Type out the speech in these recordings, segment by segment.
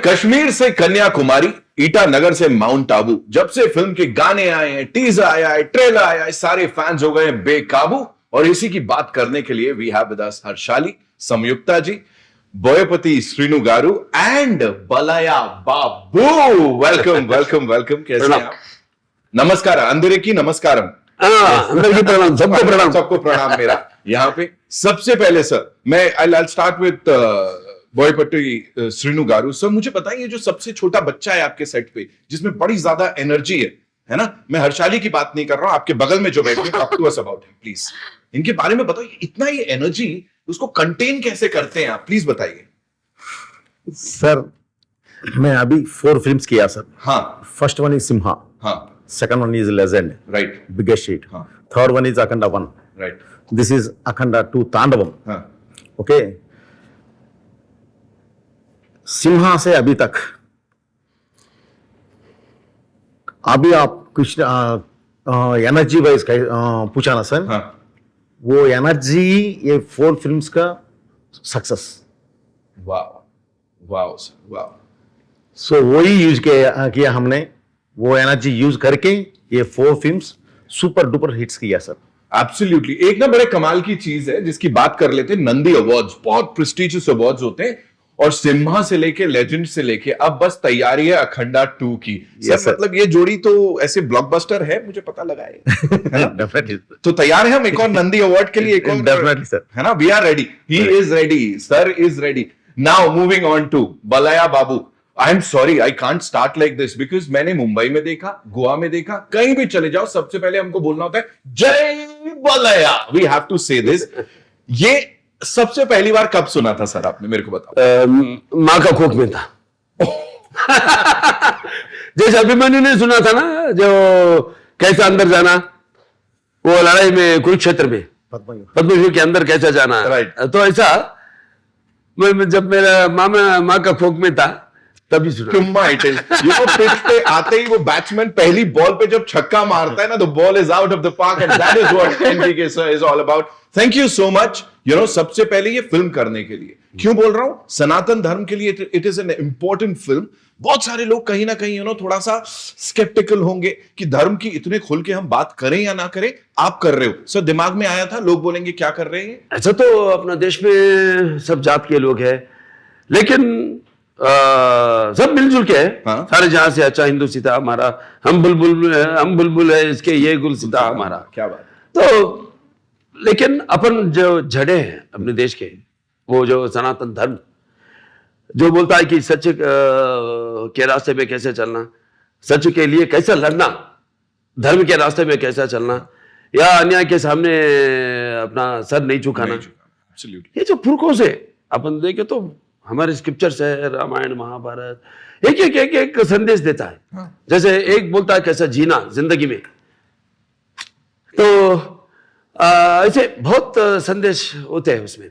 कश्मीर से कन्याकुमारी, ईटानगर से माउंट आबू, जब से फिल्म के गाने आए हैं, टीजर आया है, ट्रेलर आया है, सारे फैंस हो गए हैं बेकाबू। और इसी की बात करने के लिए we have with us Harshali, Samyukta ji, Boyapati Srinu garu and Balayya Babu. Welcome welcome welcome. कैसे हैं आप? नमस्कार, अंदर की नमस्कारम। अंदर की प्रणाम, सबको प्रणाम। सबको प्रणाम मेरा यहाँ पे। सबसे पहले सर मैं I start with Boyapati Srinu garu. Sir मुझे बताइए, जो सबसे छोटा बच्चा है आपके सेट पे, जिसमें बड़ी ज्यादा एनर्जी है ना, मैं हर्षाली की बात नहीं कर रहा हूं, आपके बगल में जो बैठे talk to us about him please. इनके बारे में बताइए, इतना ही एनर्जी उसको कंटेन कैसे करते हैं आप, प्लीज बताइए। सर मैं अभी 4 फिल्म्स किया सर। हाँ। फर्स्ट वन इज सिम्हा, हाँ, second one is Legend, right, biggest hit, हाँ, third one is Akhanda 1, right, this is Akhanda 2 Thandavam. हाँ, ओके, सिम्हा से अभी तक, अभी आप कुछ एनर्जी वाइज पूछा ना सर, हाँ, वो एनर्जी ये 4 फिल्म्स का सक्सेस। वाह वाह सर वाह। सो वही यूज किया हमने, वो एनर्जी यूज करके ये 4 फिल्म्स सुपर डुपर हिट्स किया सर। एब्सोल्युटली। एक ना बड़े कमाल की चीज है जिसकी बात कर लेते हैं, नंदी अवार्ड्स, बहुत प्रेस्टिजियस अवार्ड्स होते हैं, और सिम्हा से लेके लेजेंड से लेके अब बस तैयारी है अखंडा 2 की। Yes, सर मतलब ये जोड़ी तो ऐसे ब्लॉकबस्टर है, मुझे पता लगा है। डेफिनेटली तो तैयार है हम एक और नंदी अवार्ड के लिए, एक और डेफिनेटली सर, है ना। We are ready, he is ready, sir is ready. Now moving on to Balayya Babu. I am sorry, I can't start like this because मैंने मुंबई में देखा, गोवा में देखा, कहीं भी चले जाओ सबसे पहले हमको बोलना होता है जय बलया। वी हैव टू से दिस। ये सबसे पहली बार कब सुना था सर आपने, मेरे को बताओ। माँ का कोख में था। जैसे अभिमन्यु ने सुना था ना, जो कैसा अंदर जाना, वो लड़ाई में कुरुक्षेत्र में पद्मव्यूह के अंदर कैसा जाना, Right. तो ऐसा मैं जब मेरा माँ का कोख में था तभी सुना। पिच पे आते ही वो बैट्समैन पहली बॉल पे जब छक्का मारता है ना, the ball is out of the park and that is what NBK sir is all about. Thank you so much. सबसे पहले ये फिल्म करने के लिए क्यों बोल रहा हूं, सनातन धर्म के लिए it is an important film. बहुत सारे लोग कहीं ना कहीं थोड़ा सा स्केप्टिकल होंगे कि धर्म की इतने खुल के हम बात करें या ना करें। आप कर रहे हो सर, दिमाग में आया था लोग बोलेंगे क्या कर रहे हैं। ऐसा तो अपना देश में सब जात के लोग हैं, लेकिन सब मिलजुल के हैं। हाँ? सारे जहां से अच्छा हिंदू सीता हमारा, हम बुलबुल है इसके, ये गुल सीता हमारा। क्या बात। तो लेकिन अपन जो जड़े हैं अपने देश के, वो जो सनातन धर्म जो बोलता है कि सच के रास्ते में कैसे चलना, सच के लिए कैसे लड़ना, धर्म के रास्ते में कैसा चलना, या अन्याय के सामने अपना सर नहीं झुकाना। ये जो पुरखों से अपन देखे तो हमारे स्क्रिप्चर्स है, रामायण महाभारत, एक संदेश देता है। हाँ। जैसे एक बोलता है कैसा जीना जिंदगी में, तो ऐसे बहुत संदेश होते हैं उसमें।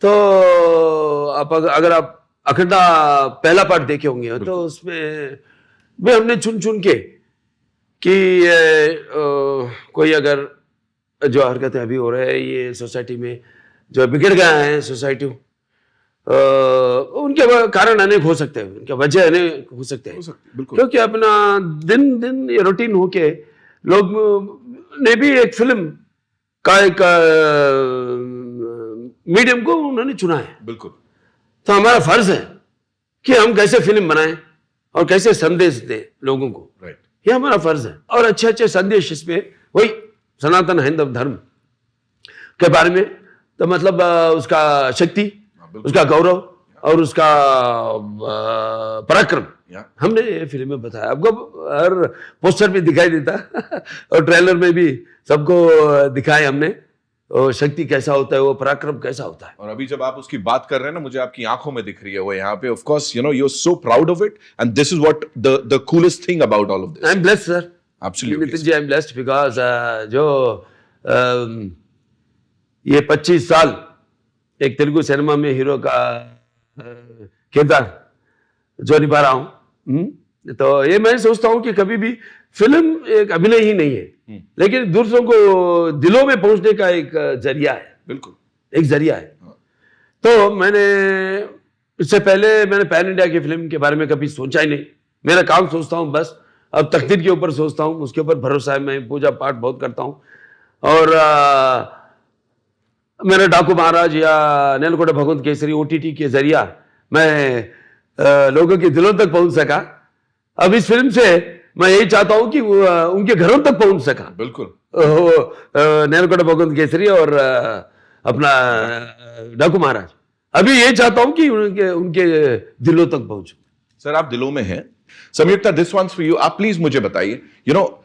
तो अगर आप अखंडा पहला पार्ट देखे होंगे तो उसमें भी हमने चुन चुन के कि कोई अगर जो हरकतें अभी हो रहे हैं ये सोसाइटी में, जो बिगड़ गए हैं सोसाइटी, उनके कारण अनेक हो सकते हैं, उनके वजह अनेक हो सकते हैं, क्योंकि अपना दिन दिन ये रूटीन होके लोग ने भी एक फिल्म का एक मीडियम को उन्होंने चुना है। बिल्कुल। तो हमारा फर्ज है कि हम कैसे फिल्म बनाएं और कैसे संदेश दें लोगों को। राइट। ये हमारा फर्ज है, और अच्छे अच्छे संदेश इसमें, वही सनातन हिंदू धर्म के बारे में, तो मतलब उसका शक्ति, उसका गौरव और उसका पराक्रम हमने ये फिल्म में बताया। आपको हर पोस्टर में दिखाई देता और ट्रेलर में भी सबको दिखाया हमने, और शक्ति कैसा होता है, वो पराक्रम कैसा होता है। और अभी जब आप उसकी बात कर रहे हैं ना, मुझे आपकी आंखों में दिख रही है वो यहाँ पे। Of course you are so proud of it and this is what the coolest thing about all of this. I am blessed sir, absolutely Nitin ji, I am blessed because जो ये 25 साल एक तेलुगु सिनेमा में हीरो का किरदार जो निभा रहा हूं, तो ये मैं सोचता हूं कि कभी भी फिल्म एक अभिनय ही नहीं है, लेकिन दूसरों को दिलों में पहुंचने का एक जरिया है। बिल्कुल, एक जरिया है। तो मैंने इससे पहले मैंने पैन इंडिया की फिल्म के बारे में कभी सोचा ही नहीं। मेरा काम सोचता हूँ बस, अब तकदीर के ऊपर सोचता हूँ, उसके ऊपर भरोसा है। मैं पूजा पाठ बहुत करता हूँ और मेरा डाकू महाराज या नेलकोटा भगवंत केसरी OTT के जरिया मैं लोगों के दिलों तक पहुंच सका। अब इस फिल्म से मैं यही चाहता हूं कि वो उनके घरों तक पहुंच सका। बिल्कुल। नेलकोटा भगवंत केसरी और अपना डाकू महाराज, अभी यही चाहता हूं कि उनके उनके दिलों तक पहुंचूं। सर आप दिलों में हैं। Samyukta, this one's for you. आप प्लीज मुझे बताइए, you know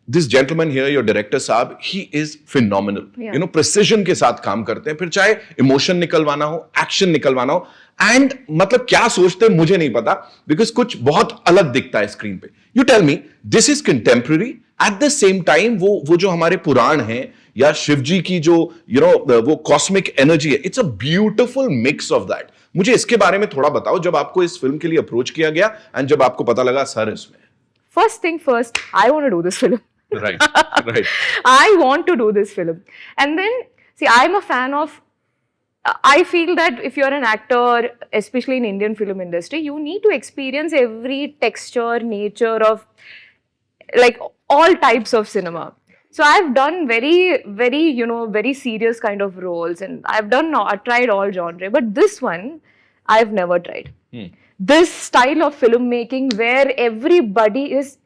this gentleman here, your director साहब, he is phenomenal. You know precision के साथ काम करते हैं, फिर चाहे इमोशन निकलवाना हो, एक्शन निकलवाना हो, एंड मतलब क्या सोचते हैं मुझे नहीं पता, बिकॉज कुछ बहुत अलग दिखता है स्क्रीन पे। You tell me, this is contemporary at the same time वो जो हमारे पुराण हैं या शिव जी की जो यू नो वो कॉस्मिक एनर्जी है, it's a beautiful mix of that. मुझे इसके बारे में थोड़ा बताओ, जब आपको इस फिल्म के लिए अप्रोच किया गया एंड जब आपको पता लगा सर इसमें। First thing first, I want to do this film. Right, right. I want to do this film. And then, see, I'm a fan of, I feel that if you're an actor, especially in Indian film industry, you need to experience every texture, nature of, like, all types of cinema. So I've done very, very, you know, very serious kind of roles, and I've tried all genre, but this one, I've never tried. This style of filmmaking where everybody is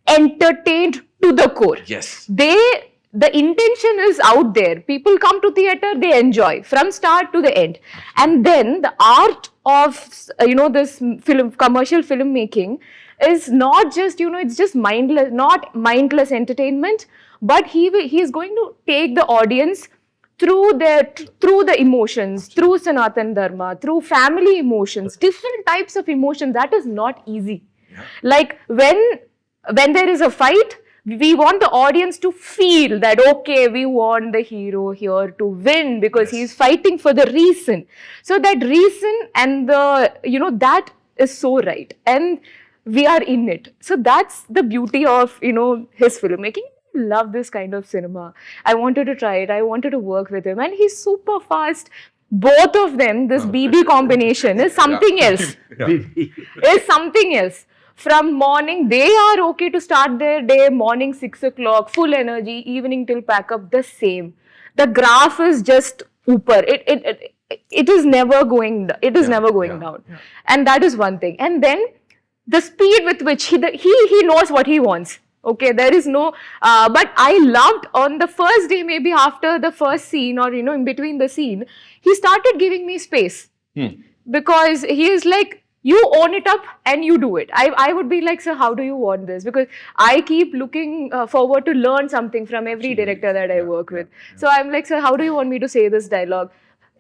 entertained to the core. Yes. The intention is out there. People come to theater, they enjoy from start to the end. And then the art of, you know, this commercial filmmaking is not just, you know, it's just not mindless entertainment, but he is going to take the audience through the emotions, through Sanatan Dharma, through family emotions, different types of emotions. That is not easy. Like when there is a fight, we want the audience to feel that, okay, we want the hero here to win because he is fighting for the reason. So that reason and the, you know, that is so right. And we are in it. So that's the beauty of, you know, his filmmaking. Love this kind of cinema. I wanted to try it. I wanted to work with him, and he's super fast. Both of them, this BB combination is something else. Is something else. From morning, they are okay to start their day. Morning 6 o'clock, full energy. Evening till pack up, the same. The graph is just upper. It is never going. It is never going down, and that is one thing. And then the speed with which he knows what he wants. Okay, there is no, but I loved on the first day, maybe after the first scene or, you know, in between the scene, he started giving me space. Because he is like, you own it up and you do it. I would be like, sir, how do you want this? Because I keep looking forward to learn something from every director that I work with. So I'm like, sir, how do you want me to say this dialogue?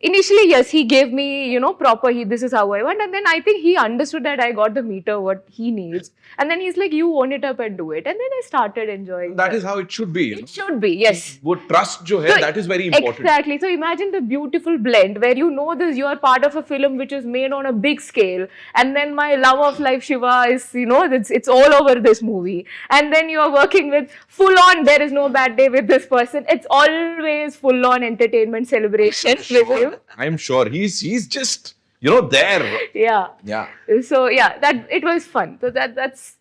Initially, yes, he gave me, you know, proper, this is how I want. And then I think he understood that I got the meter, what he needs. And then he's like, you own it up and do it. And then I started enjoying That is how it should be. It should be, yes. वो trust जो है, that is very important. Exactly. So imagine the beautiful blend where you know this, you are part of a film which is made on a big scale. And then my love of life, Shiva, is, you know, it's all over this movie. And then you are working with full on, there is no bad day with this person. It's always full on entertainment celebration with him. I'm sure he's just, you know, there. Yeah. So yeah, that it was fun. So that's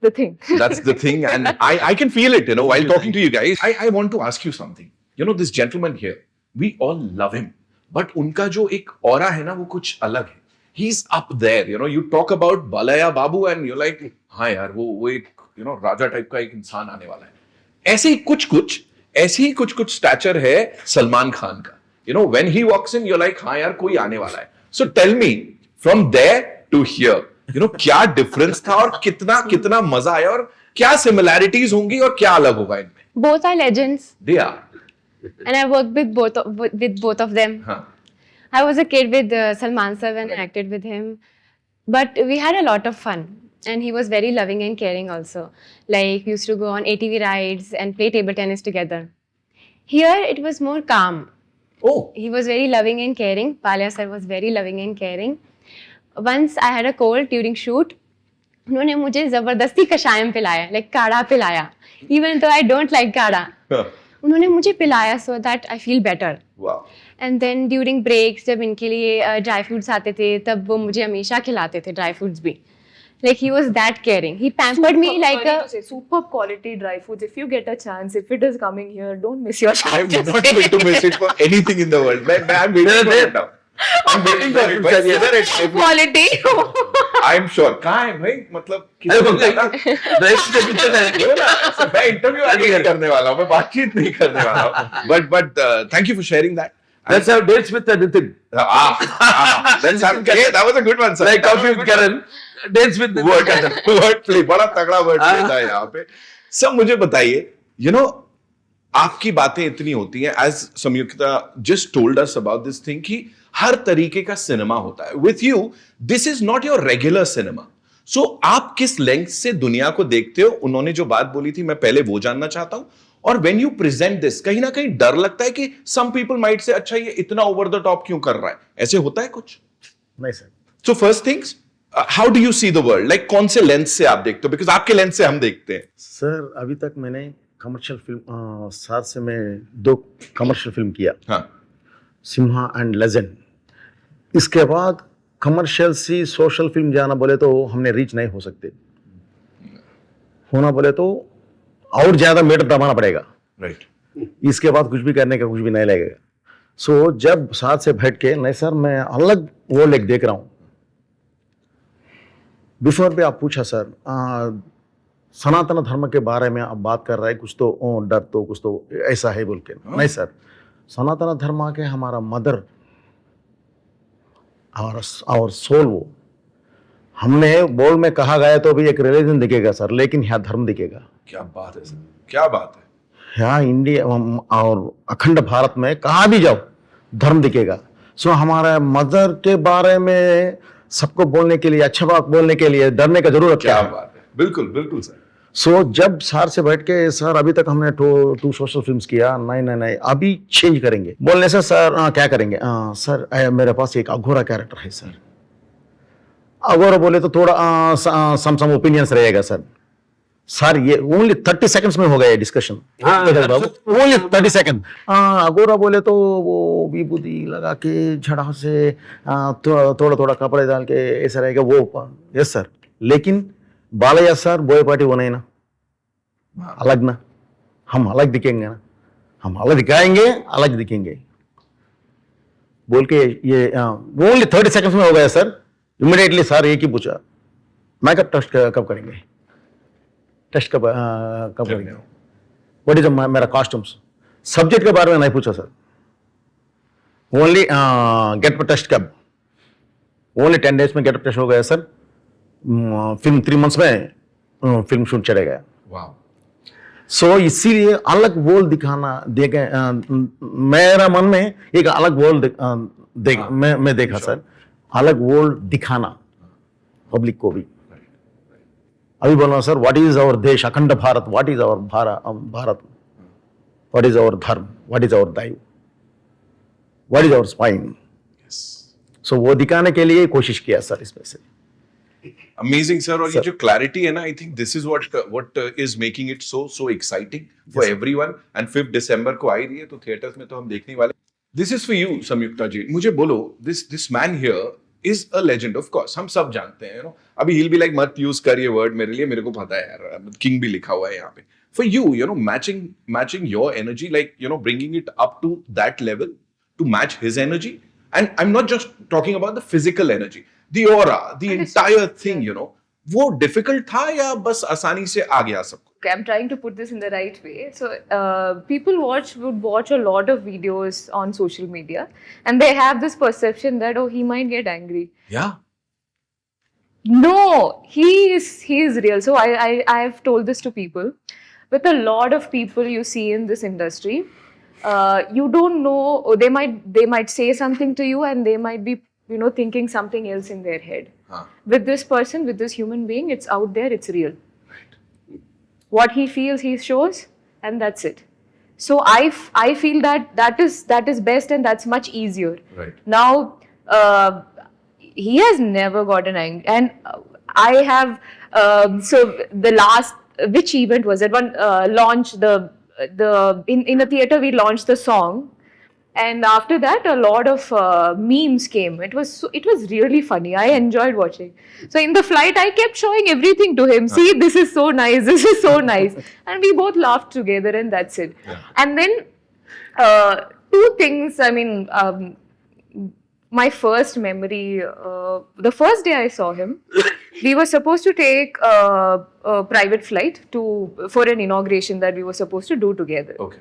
the thing. That's the thing, and I can feel it, you know, while talking to you guys. I want to ask you something. You know, this gentleman here, we all love him, but उनका जो एक aura है ना, वो कुछ अलग है. He's up there, you know. You talk about Balaya Babu, and you're like, हाँ यार, वो एक, you know, राजा टाइप का एक इंसान आने वाला है. ऐसे ही कुछ स्टैचर है सलमान खान का. You know, when he walks in, you're like, हाँ यार, कोई आने वाला है. So tell me, from there to here, you know, क्या difference था और कितना मजा आया और क्या similarities होंगी और क्या अलग होगा इनमें? Both are legends. They are. And I worked with both of them. हाँ. I was a kid with Salman sir and acted with him. But we had a lot of fun. And he was very loving and caring also. Like, we used to go on ATV rides and play table tennis together. Here, it was more calm. Oh. He was very loving and caring. Palya sir was very loving and caring. Once I had a cold during shoot. उन्होंने मुझे जबरदस्ती कषायम पिलाया, like काढ़ा पिलाया. Even though I don't like काढ़ा. उन्होंने मुझे पिलाया so that I feel better. Wow. And then during breaks जब इनके लिए ड्राई फ्रूट्स आते थे तब वो मुझे हमेशा खिलाते थे ड्राई फ्रूट्स भी. Like he was that caring. He pampered me like Sorry a. to say, super quality dry foods. If you get a chance, if it is coming here, don't miss your chance. I'm not going to miss it for anything in the world. I'm waiting for it now. I'm waiting for it. But whether it's Quality. I'm sure. कहाँ है भाई? मतलब अरे किसी बोलते को हैं, drive के पीछे है। बोला ना, मैं इंटरव्यू आगे नहीं करने वाला हूँ, मैं बातचीत नहीं करने वाला हूँ. But thank you for sharing that. Let's have dates with Nitin. Let's have. Yeah, that was a good one, sir. Like coffee with Karan. Dates with word play, बड़ा तगड़ा वर्ड प्ले था यहाँ पे. सब मुझे बताइए, आपकी बातें इतनी होती हैं, as Samyukta just told us about this thing, कि हर तरीके का सिनेमा होता है. With you this is not your regular cinema. So आप किस लेंथ से दुनिया को देखते हो? उन्होंने जो बात बोली थी, मैं पहले वो जानना चाहता हूं. और व्हेन यू प्रेजेंट दिस, कहीं ना कहीं डर लगता है कि सम पीपल माइट से, अच्छा ये इतना ओवर द टॉप क्यों कर रहा है? ऐसे होता है कुछ? नहीं sir. So first things, how do you see the world? Like कौन से लेंस से आप देखते हो? बिकॉज आपके लेंस से हम देखते हैं. सर अभी तक मैंने कमर्शियल फिल्म 7 से मैं 2 कमर्शियल फिल्म किया, हाँ, सिम्हा एंड लेजेंड. इसके बाद कमर्शियल सी सोशल फिल्म जाना बोले तो हमने रीच नहीं हो सकते. होना बोले तो और ज्यादा मीटर दबाना पड़ेगा. राइट. इसके बाद कुछ भी करने का कुछ भी नहीं लगेगा. सो जब साथ से बैठ के, नहीं सर मैं अलग वो लेक देख रहा हूँ. बिफोर भी आप पूछा सर, सनातन धर्म के बारे में आप बात कर रहे हैं, कुछ तो डर तो कुछ तो ऐसा है बोल के. नहीं सर, सनातन धर्म के हमारा मदर और सोल, वो हमने बोल में कहा गया तो भी एक रिलीजन दिखेगा सर, लेकिन यहाँ धर्म दिखेगा. क्या बात है सर, क्या बात है. यहाँ इंडिया और अखंड भारत में कहाँ भी जाओ धर्म दिखेगा. सो हमारा मदर के बारे में सबको बोलने के लिए, अच्छा बात बोलने के लिए डरने का जरूरत क्या क्या है? बात है. बिल्कुल बिल्कुल सर. सो जब सर से बैठ के, सर अभी तक हमने 2 सोशल फिल्म्स किया, नहीं अभी चेंज करेंगे. बोलने से सर क्या करेंगे? सर मेरे पास एक अघोरा कैरेक्टर है सर. अघोरा बोले तो थोड़ा सम ओपिनियंस रहेगा सर. सर ये ओनली 30 सेकंड्स में हो गया डिस्कशन. Only 30 second. अघोरा बोले तो वो विभूति लगा के झड़ा से थोड़ा थोड़ा कपड़े डाल के ऐसा रहेगा वो. Yes sir. लेकिन बालैया सर बोयपाटी वो नहीं ना, अलग ना. हम अलग दिखेंगे ना, हम अलग दिखाएंगे, अलग दिखेंगे बोल के. ये ओनली 30 सेकंड्स में हो गया सर. इमीडिएटली सर एक ही पूछा, मेकअप टेस्ट कब करेंगे? टेस्ट कब करेंगे? व्हाट इज मेरा कॉस्ट्यूम्स. सब्जेक्ट के बारे में नहीं पूछा सर. ओनली गेटअप टेस्ट कब? ओनली 10 डेज में गेटअप टेस्ट हो गया सर. फिल्म 3 मंथ्स में फिल्म शूट चले गया. वाह. सो इसीलिए अलग वर्ल्ड दिखाना देखे. मेरा मन में एक अलग वर्ल्ड मैं देखा सर. अलग वर्ल्ड दिखाना पब्लिक को भी. अभी बोलना sir, what is our desh akhand Bharat, what is our Bharat, what is our dharma, what is our daiva, what is our spine. So वो दिखाने के लिए कोशिश किया सर इसमें से. Amazing sir. और ये जो क्लैरिटी है ना, I think this is what is making it so exciting for everyone. And 5 दिसंबर को आ रही है, तो थिएटर्स में तो हम देखने वाले. This is for you Samyuktha जी. मुझे बोलो, this man here is a legend. Of course हम सब जानते हैं, अभी he'll be like, मत यूज कर ये वर्ड मेरे लिए, मेरे को पता है यार, किंग भी लिखा हुआ है यहाँ पे. For you matching your energy, like bringing it up to that level to match his energy. And I am not just talking about the physical energy, the aura, the entire thing, वो difficult था या बस आसानी से आ गया सबको? Okay, I'm trying to put this in the right way. So, people would watch a lot of videos on social media, and they have this perception that, oh, he might get angry. Yeah. No, he is real. So I've told this to people. With a lot of people you see in this industry, you don't know. They might say something to you, and they might be thinking something else in their head. With this person, with this human being, it's out there, it's real. Right. What he feels, he shows, and that's it. So I feel that is best, and that's much easier. Right. Now, he has never gotten angry, and I have. So the last, which event was it? One launch in a theater we launched the song. And after that, a lot of memes came. It was really funny. I enjoyed watching. So in the flight, I kept showing everything to him. See, this is so nice. This is so nice. And we both laughed together, and that's it. And then two things. I mean, my first memory. The first day I saw him, we were supposed to take a private flight for an inauguration that we were supposed to do together. Okay.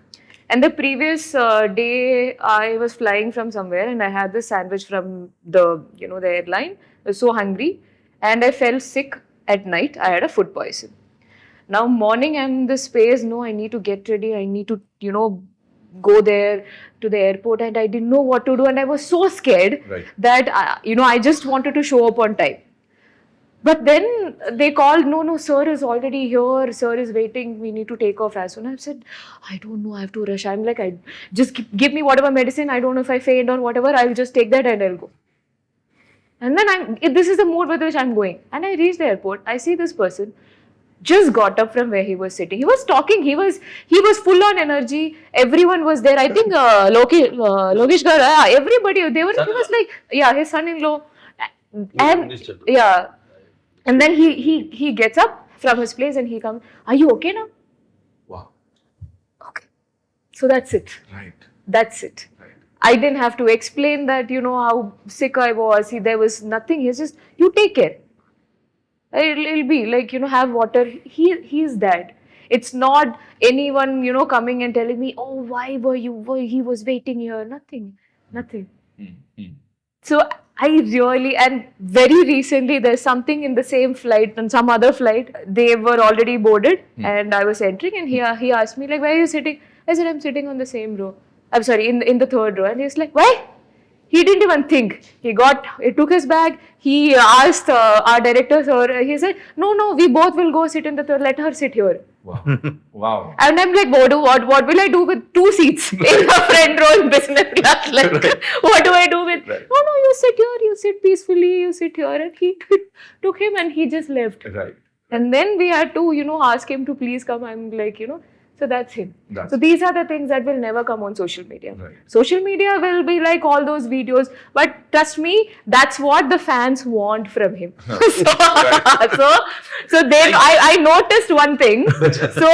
And the previous day, I was flying from somewhere, and I had this sandwich from the airline. I was so hungry, and I fell sick at night. I had a food poison. Now morning, I'm in this space. No, I need to get ready. I need to go there to the airport, and I didn't know what to do, and I was so scared that I just wanted to show up on time. But then they called, no, sir is already here. Sir is waiting. We need to take off as soon. I said, I don't know. I have to rush. I'm like, just give me whatever medicine. I don't know if I faint or whatever. I'll just take that and I'll go. And then this is the mood with which I'm going. And I reach the airport. I see this person just got up from where he was sitting. He was talking. He was full on energy. Everyone was there. I think Lokesh Gar, everybody. He was like, his son-in-law. And yeah. And then he gets up from his place and he comes, are you okay now? Wow. Okay. So that's it. Right. That's it. Right. I didn't have to explain that, how sick I was. There was nothing. He's just, you take care. It'll be like, have water. He's that. It's not anyone, coming and telling me, oh, why he was waiting here. Nothing. So I really, and very recently, there's something in the same flight, on some other flight, they were already boarded and I was entering, and he asked me, like, where are you sitting? I said, I'm sitting on the same row. I'm sorry, in the third row. And he's like, why? He didn't even think. He took his bag. He asked our director, sir, he said, no, we both will go sit in the third, let her sit here. Wow. Wow. And I'm like, what will I do with 2 seats in the front row in business class? Like, what do I do with? No, you sit here, you sit peacefully, you sit here. And he took him and he just left. Right. And then we had to, ask him to please come. I'm like, so that's him. So these are the things that will never come on social media. Right. Social media will be like all those videos, but trust me, that's what the fans want from him. So then I noticed one thing. So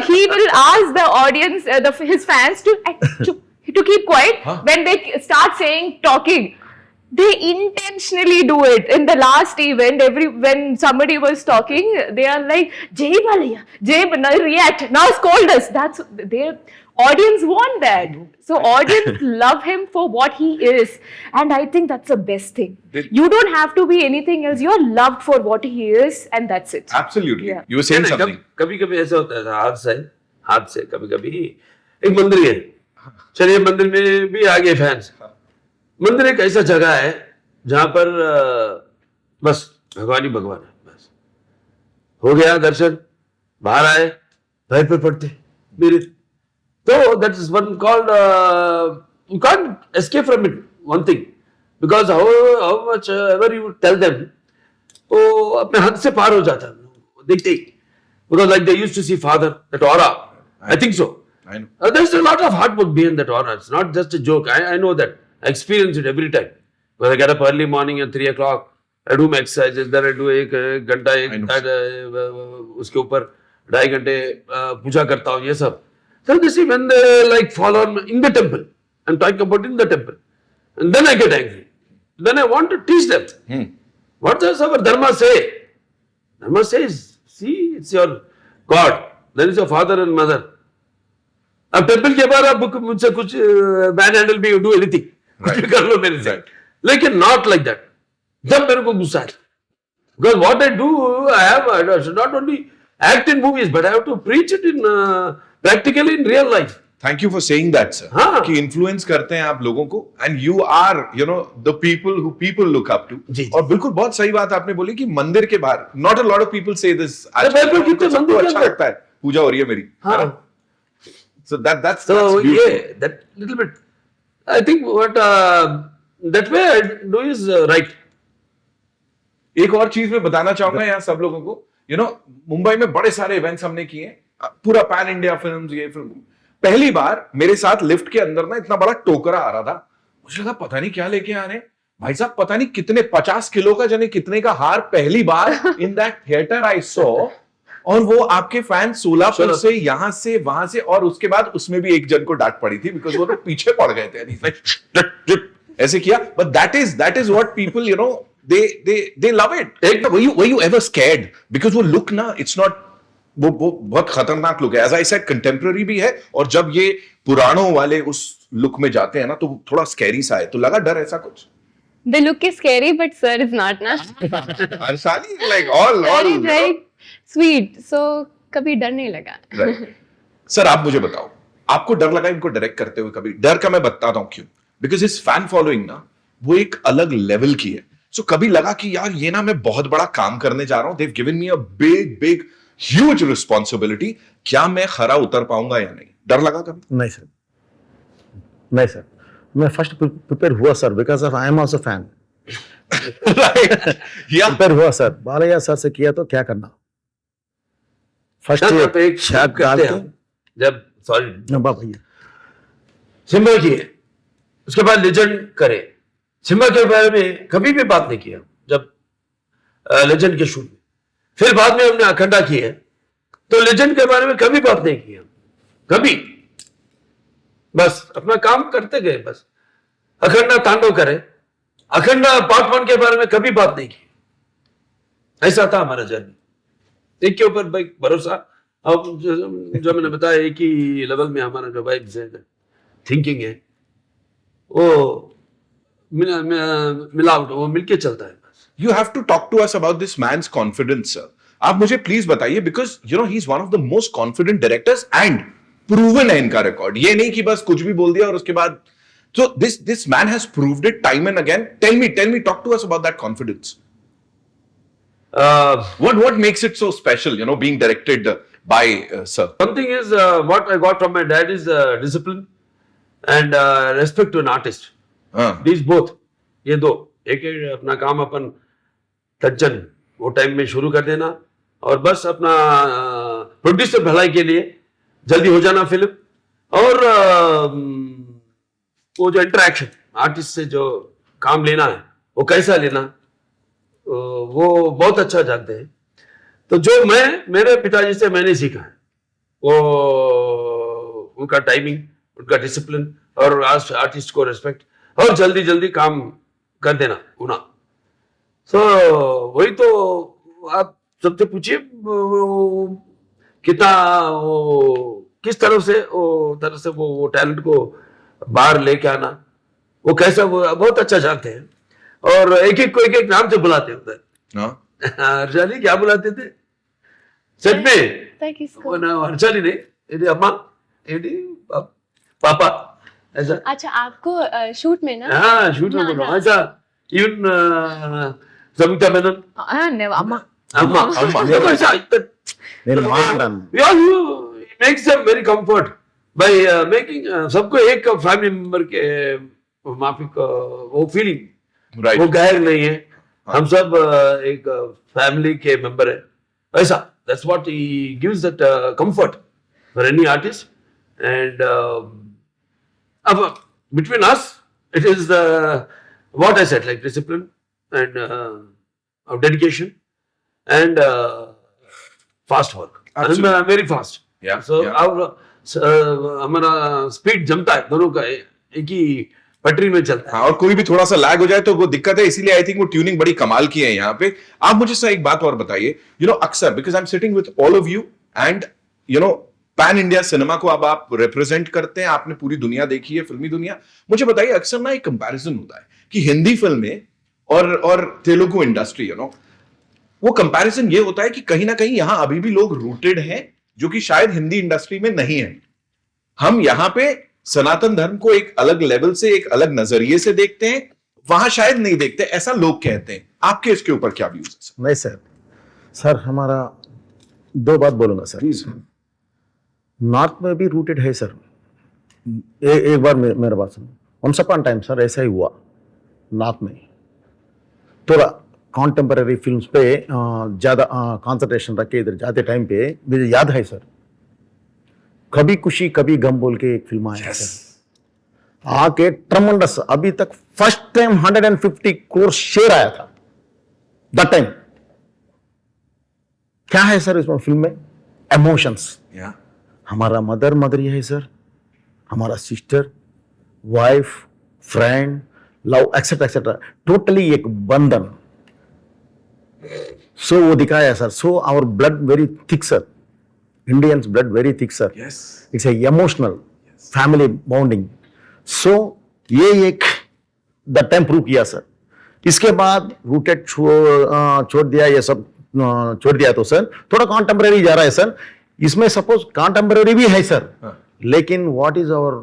he will ask the audience, his fans to keep quiet when they start talking. They intentionally do it. In the last event, when somebody was talking, they are like, Jai Balaya, react, now scold us. That's their audience want that. So audience love him for what he is. And I think that's the best thing. You don't have to be anything else. You're loved for what he is, and that's it. Absolutely. Yeah. You were saying something. कभी-कभी ऐसा होता है, हाथ से कभी-कभी एक मंदिर है. चलिए मंदिर में भी आ गए फैंस. मंदिर एक ऐसा जगह है जहां पर बस भगवान ही भगवान है. बस हो गया दर्शन, बाहर आए, पैर पे पड़ते मेरे. तो that is one called you can't escape from it. One thing because how much ever you tell them, वो अपने हाथ से पार हो जाता है देखते ही. Because like they used to see father, that aura. I think so. I know. There's a lot of hard work behind that honor. It's not just a joke. I know that. I experience it every time. When I get up early morning at 3 o'clock, I do my exercises. Then I do एक घंटा उसके ऊपर 2.5 घंटे पूजा करता हूँ ये सब. So this is when they like fall on in the temple. I'm talking about in the temple. And then I get angry. Then I want to teach them. What does our Dharma say? Dharma says, see, it's your God. Then it's your father and mother. अब temple के बाहर आप मुझसे कुछ man handle भी do anything, कुछ भी कर लो मेरे से, लेकिन नॉट लाइक दैट. जब मेरे को गुस्सा है, because what I do, I should not only act in movies but I have to preach it in practically in real life. Thank you for saying that, sir. हाँ. कि influence करते हैं आप लोगों को, and you are, the people who people look up to. जी. और बिल्कुल बहुत सही बात आपने बोली कि मंदिर के बाहर, not a lot of people say this. बिल्कुल कितने मंदिर के अच्छा अंदर लगता है, पूजा हो रही है मेरी. हाँ. So that's So beautiful. yeah, that little bit. I think what that way I do is right. एक और चीज मैं बताना चाहूंगा यहाँ सब लोगों को, मुंबई में बड़े सारे इवेंट्स हमने किए, पूरा पैन इंडिया फिल्म्स, ये फिल्म, पहली बार मेरे साथ लिफ्ट के अंदर ना इतना बड़ा टोकरा आ रहा था, मुझे लगा पता नहीं क्या लेके आ रहे हैं भाई साहब, पता नहीं कितने 50 किलो का जाने कितने का हार पहली बार in that theatre I saw. और वो आपके फैन सोलापुर से यहां से वहां से, और उसके बाद उसमें भी एक जन को डांट पड़ी थी बिकॉज वो लोग पीछे पड़ गए थे, ऐसे किया। But that is what people you know they love it. एक were you ever scared because वो लुक ना इट्स नॉट, वो बहुत खतरनाक लुक है, एज आई सेड कंटेम्पररी भी है, और जब ये पुराणों वाले उस लुक में जाते हैं ना तो थोड़ा स्कैरी सा है, तो लगा डर ऐसा कुछ? The look is scary, but sir is not, na. Arshali like all Very sweet. So कभी डर नहीं लगा. right. सर आप मुझे बताओ, आपको डर लगा इनको डायरेक्ट करते हुए कभी? डर का मैं बताता हूं क्यों, बिकॉज इस फैन फॉलोइंग ना वो एक अलग लेवल की है। सो कभी लगा कि यार ये ना मैं बहुत बड़ा काम करने जा रहा हूं, they've given me a big huge responsibility, क्या मैं खरा उतर पाऊंगा या नहीं? डर लगा कभी? नहीं सर, नहीं सर, मैं फर्स्ट प्रिपेयर हुआ sir, because of I am also fan. Prepare हुआ सर, बालैया सर से किया तो क्या करना, फर्स्ट जब एक शैप करते हैं, जब सॉरी भैया सिम्बा किए, उसके बाद लेजेंड करे। सिम्बा के बारे में कभी भी बात नहीं किया जब लेजेंड के शूट में, फिर बाद में हमने अखंडा की है तो लेजेंड के बारे में कभी बात नहीं किया, कभी, बस अपना काम करते गए। बस अखंडा तांडव करे, अखंडा पार्ट 1 के बारे में कभी बात नहीं की। ऐसा था हमारा जर्नी, एक के ऊपर भाई भरोसा। अब जो मैंने बताया एक ही लेवल में हमारा जो वाइब्स है, थिंकिंग है, वो मिलावट, वो मिलके चलता है बस। You have to talk to us about this man's confidence, sir. आप मुझे प्लीज बताइए, because you know he is one of the most confident directors and proven है इनका रिकॉर्ड, ये नहीं कि बस कुछ भी बोल दिया और उसके बाद। So this man has proved it time and again. Tell me, talk to us about that confidence. What makes it so special, you know, being directed by sir? One thing is what I got from my dad is discipline and respect to an artist. These both, ये दो, एक अपना काम अपन तज्जन वो time में शुरू कर देना, और बस अपना प्रोड्यूसर भलाई के लिए जल्दी हो जाना फिल्म, और वो जो इंटरेक्शन आर्टिस्ट से जो काम लेना है वो कैसा लेना, वो बहुत अच्छा जानते हैं। तो जो मैं मेरे पिताजी से मैंने सीखा है वो उनका टाइमिंग, उनका डिसिप्लिन, और आर्टिस्ट को रिस्पेक्ट, और जल्दी जल्दी काम कर देना होना। सो वही तो आप सबसे पूछिए कितना किस तरह से वो टैलेंट को बाहर लेके आना, वो कैसा, वो बहुत अच्छा जानते हैं, और एक एक को एक एक नाम से बुलाते हैं उधर। हर्षाली क्या बुलाते थे सच में? वो ना हर्षाली नहीं, ये अम्मा, ये पापा, ऐसा। अच्छा, आपको शूट में ना? हाँ, शूट में बोल रहा हूँ ऐसा। इवन सविता मेनन, अम्मा makes them very comfort by making सबको एक फैमिली मेंबर के माफिक वो फीलिंग, Right. वो गैर नहीं है, हम सब एक फैमिली के मेंबर है, ऐसा। That's what he gives that comfort for any artist, and between us it is what I said, like discipline and dedication and fast work. Absolutely. I'm very fast. Yeah, So yeah. हमारा speed जमता है, दोनों का एक ही पटरी में चलता है। हाँ, और कोई भी थोड़ा सा लैग हो जाए तो वो दिक्कत है, इसीलिए आई थिंक वो ट्यूनिंग बड़ी कमाल की है यहाँ पे। आप मुझे सर एक बात और बताइए, यू नो अक्सर because I am sitting with all of you and you know pan India cinema को अब आप रिप्रेजेंट करते हैं, आपने पूरी दुनिया देखी है, फिल्मी दुनिया। मुझे बताइए, अक्सर ना एक कंपैरिजन होता है कि हिंदी फिल्में और तेलुगु इंडस्ट्री, यू नो, वो कंपैरिजन ये होता है कि कहीं ना कहीं यहां अभी भी लोग रूटेड हैं जो कि शायद हिंदी इंडस्ट्री में नहीं है। हम यहाँ पे सनातन धर्म को एक अलग लेवल से, एक अलग नजरिए से देखते हैं, वहां शायद नहीं देखते, ऐसा लोग कहते हैं। आपके इसके ऊपर क्या व्यूज है सर? नहीं सर हमारा दो बात बोलूंगा सर। नॉर्थ में भी रूटेड है सर। एक बार मेरा बात सुनो, वंस अपॉन टाइम सर ऐसा ही हुआ नॉर्थ में, थोड़ा कॉन्टेम्पररी फिल्म्स पे ज्यादा कंसंट्रेशन रख के इधर जाते टाइम पे मुझे याद है सर, कभी खुशी कभी गम बोल के एक फिल्म आया सर, आके ट्रमेंडस, अभी तक फर्स्ट टाइम 150 करोड़ शेयर आया था दैट टाइम। क्या है सर इसमें फिल्म में? इमोशंस। Yeah. हमारा मदर ये है सर, हमारा sister, wife, friend, love etcetera etcetera, totally एक बंधन। सो वो दिखाया है sir. So our blood very thick sir, Indians blood very thick sir. Yes. It's a emotional family bonding. So ये एक द टाइम प्रूव किया sir. इसके बाद रूटेड छोड़ दिया, ये सब छोड़ दिया तो सर थोड़ा कॉन्टेम्पररी जा रहा है सर। इसमें सपोज कॉन्टेम्पररी भी है सर, लेकिन what is our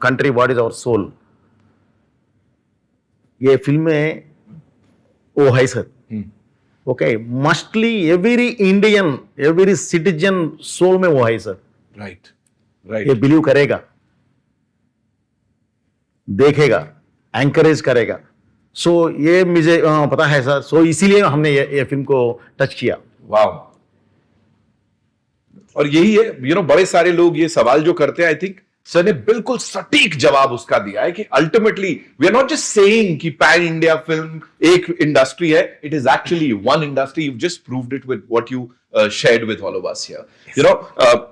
country, what is our soul, ये फिल्म में वो है sir. Okay, mostly every Indian, every citizen soul में वो है सर। Right. ये Right. बिलीव करेगा, देखेगा, एंकरेज करेगा। सो ये मुझे पता है सर। सो इसीलिए हमने ये फिल्म को टच किया। वाह। और यही है, बड़े सारे लोग ये सवाल जो करते हैं, आई थिंक सर ने बिल्कुल सटीक जवाब उसका दिया है कि ultimately we are not just saying कि पैन इंडिया फिल्म एक इंडस्ट्री है, it is actually one industry. You just proved it with what you shared with all of us here.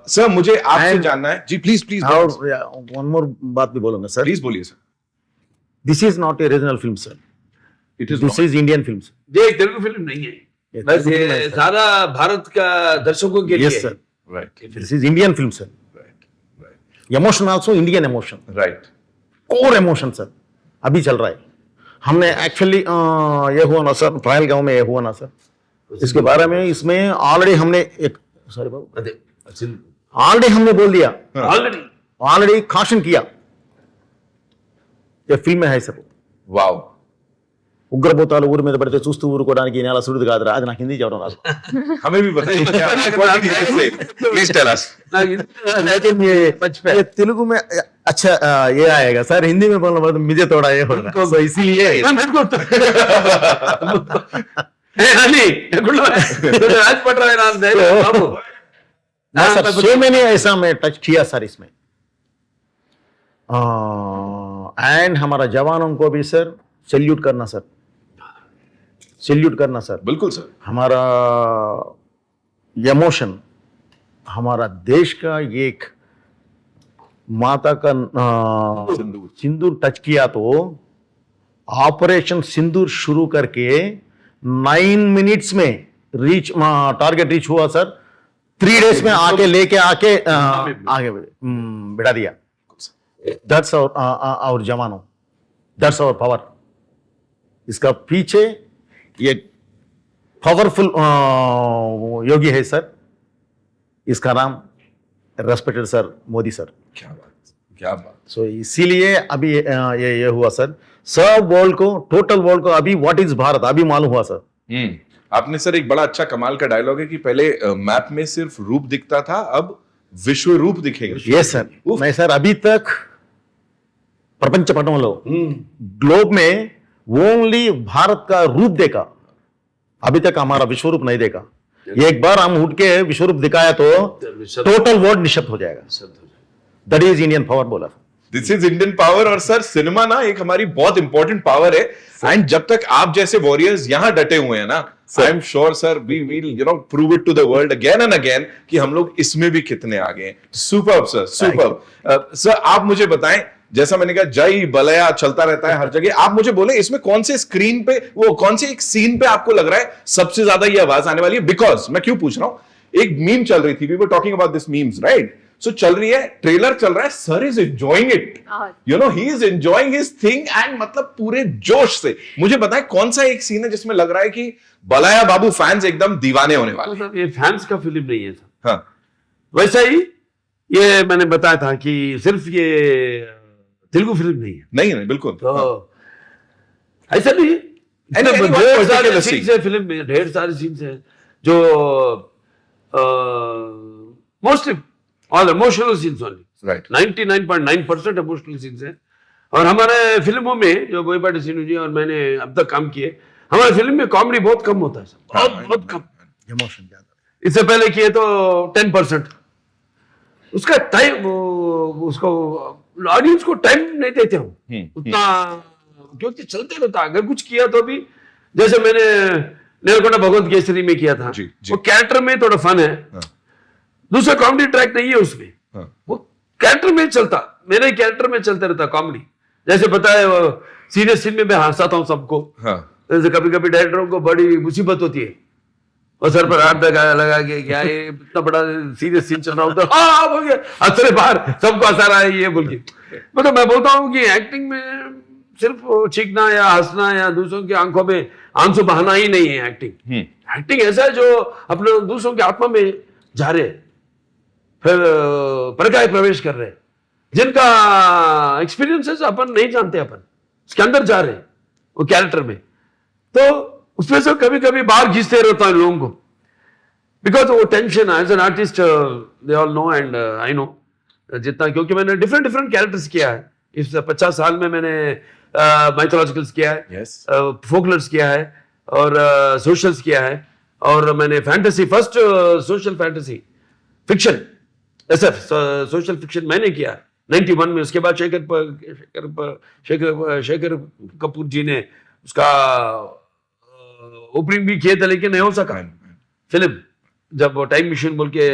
Sir मुझे आपसे जानना है जी, प्लीज प्लीज और one more बात भी बोलूंगा सर। प्लीज बोलिए sir. This is not a regional film sir, it is this is Indian film sir. ये एक तेलुगु फिल्म नहीं है, बस ये सारा भारत का दर्शकों के लिए yes sir, right this is Indian film sir. Emotion also Indian emotion, right. Core emotion sir अभी चल रहा है। हमने एक्चुअली ये हुआ ना सर, फाइल गांव में ये हुआ ना सर, इसके बारे में इसमें ऑलरेडी हमने एक सॉरी बाबू ऑलरेडी हमने बोल दिया, ऑलरेडी काशन किया। ये फिल्म में है सर। वाओ। ఉగ్రభూతాలు ఊరి మీద పడితే చూస్తూ ఊరుకోవడానికి ఈ నేల సుడిది కాదురా, అది నాకు హిందీ చెప్పడం రాదు। हमें भी बताइए, प्लीज टेल अस। लेकिन ये तेलुगु में अच्छा ये आएगा सर, हिंदी में बोलना पड़ता मुझे थोड़ा ये होगा, तो इसीलिए सो मैंने ऐसा मैं टच किया सर इसमें। एंड हमारा जवानों को भी सर सैल्यूट करना सर, सैल्यूट करना सर। बिल्कुल सर। हमारा इमोशन, हमारा देश का एक माता का सिंदूर टच किया तो ऑपरेशन सिंदूर शुरू करके 9 मिनट्स में रीच टारगेट रीच हुआ सर। 3 डेज में आके लेके आके आगे बिठा दिया। दैट्स आवर जवानों, दैट्स आवर पावर। इसका पीछे ये पावरफुल योगी है सर, इसका नाम रेस्पेक्टेड सर मोदी सर। क्या बात, क्या बात। सो इसीलिए अभी ये हुआ सर। सब वर्ल्ड को, टोटल वर्ल्ड को अभी व्हाट इज भारत अभी मालूम हुआ सर। आपने सर एक बड़ा अच्छा कमाल का डायलॉग है कि पहले मैप में सिर्फ रूप दिखता था, अब विश्व रूप दिखेगा। Yes sir. मैं सर अभी तक प्रपंच पटंलो ग्लोब में ओनली भारत का रूप देखा, अभी तक हमारा विश्व रूप नहीं देखा। एक बार हम उठ के विश्व रूप दिखाया तो टोटल वर्ल्ड निशब्द हो जाएगा। दैट इज इंडियन पावर बोला। This is Indian power. और सर सिनेमा ना एक हमारी बहुत इंपॉर्टेंट पावर है, एंड जब तक आप जैसे वॉरियर्स यहां डटे हुए हैं ना, I am sure sir we will prove it to the world again and again कि हम लोग इसमें भी कितने आगे हैं। Superb sir, superb. सर आप मुझे बताएं, जैसा मैंने कहा जय बलया चलता रहता है हर जगह, आप मुझे बोले इसमें कौन से स्क्रीन पे, वो कौन से एक सीन पे आपको लग रहा है सबसे ज्यादा ये आवाज आने वाली है? बिकॉज मैं क्यों पूछ रहा हूं, एक मीम चल रही थी, we were talking about this memes, right? So चल रही है, ट्रेलर चल रहा है, sir is enjoying it, he is enjoying his thing, and मतलब पूरे जोश से। मुझे बताएं कौन सा एक सीन है जिसमें लग रहा है कि बलाया बाबू फैंस एकदम दीवाने होने वाले हैं? ये फैंस का फिल्म नहीं है सर। हाँ, वैसा ही ये मैंने बताया था कि सिर्फ ये तेलुगु फिल्म नहीं है। नहीं बिल्कुल। तो ऐसा नहीं है, Any one ढेर सारे particular सीन्स scene? है फिल्म में, ढेर सारे सीन्स है जो mostly all emotional scenes only, right. 99.9% emotional scenes है। और हमारे फिल्मों में जो बोईपाटी सीनू जी और मैंने अब तक काम किए, हमारे फिल्म में कॉमेडी बहुत कम होता है सर, बहुत कम। इमोशन ज्यादा। इससे पहले किए तो 10%, उसका टाइम उसको ऑडियंस को टाइम नहीं देते हम उतना, क्योंकि चलते रहता। अगर कुछ किया तो भी, जैसे मैंने नेलकोंडा भगवत केसरी में किया था, जी। वो कैरेक्टर में थोड़ा फन है, दूसरा कॉमेडी ट्रैक नहीं है उसमें, वो कैरेक्टर में चलता, मेरे कैरेक्टर में चलते रहता कॉमेडी। जैसे पता है सीरियस सीन में मैं हंसाता हूँ सबको, जैसे कभी कभी डायरेक्टरों को बड़ी मुसीबत होती है और सर पर हाथ लगा के क्या ये इतना बड़ा सीरियस सीन चल रहा होता है, हाँ बोल के हंसरे बाहर सबको हंसा रहा है ये बोल के। मतलब मैं बोलता हूँ कि एक्टिंग में सिर्फ चीखना या हंसना या दूसरों की आंखों में आंसू बहाना ही नहीं है एक्टिंग। एक्टिंग ऐसा है जो अपने दूसरों की आत्मा में जा रहे, फिर प्रकाश प्रवेश कर रहे, जिनका एक्सपीरियंसेस अपन नहीं जानते, अपन उसके अंदर जा रहे वो कैरेक्टर में, तो उसमें से कभी कभी बाहर खींचते रहता है लोगों को, बिकॉज वो tension as an artist they all know and I know जितना, क्योंकि मैंने डिफरेंट डिफरेंट कैरेक्टर्स किया है इस 50 साल में। मैंने माइथोलॉजिकल्स किया है, फोकलर्स किया है और सोशल्स किया है, और मैंने fantasy first social fantasy fiction SF social fiction मैंने किया 91 में। उसके बाद शेखर कपूर जी ने उसका ओपनिंग भी किए थे, लेकिन नहीं हो सका फिल्म, जब टाइम मशीन बोल के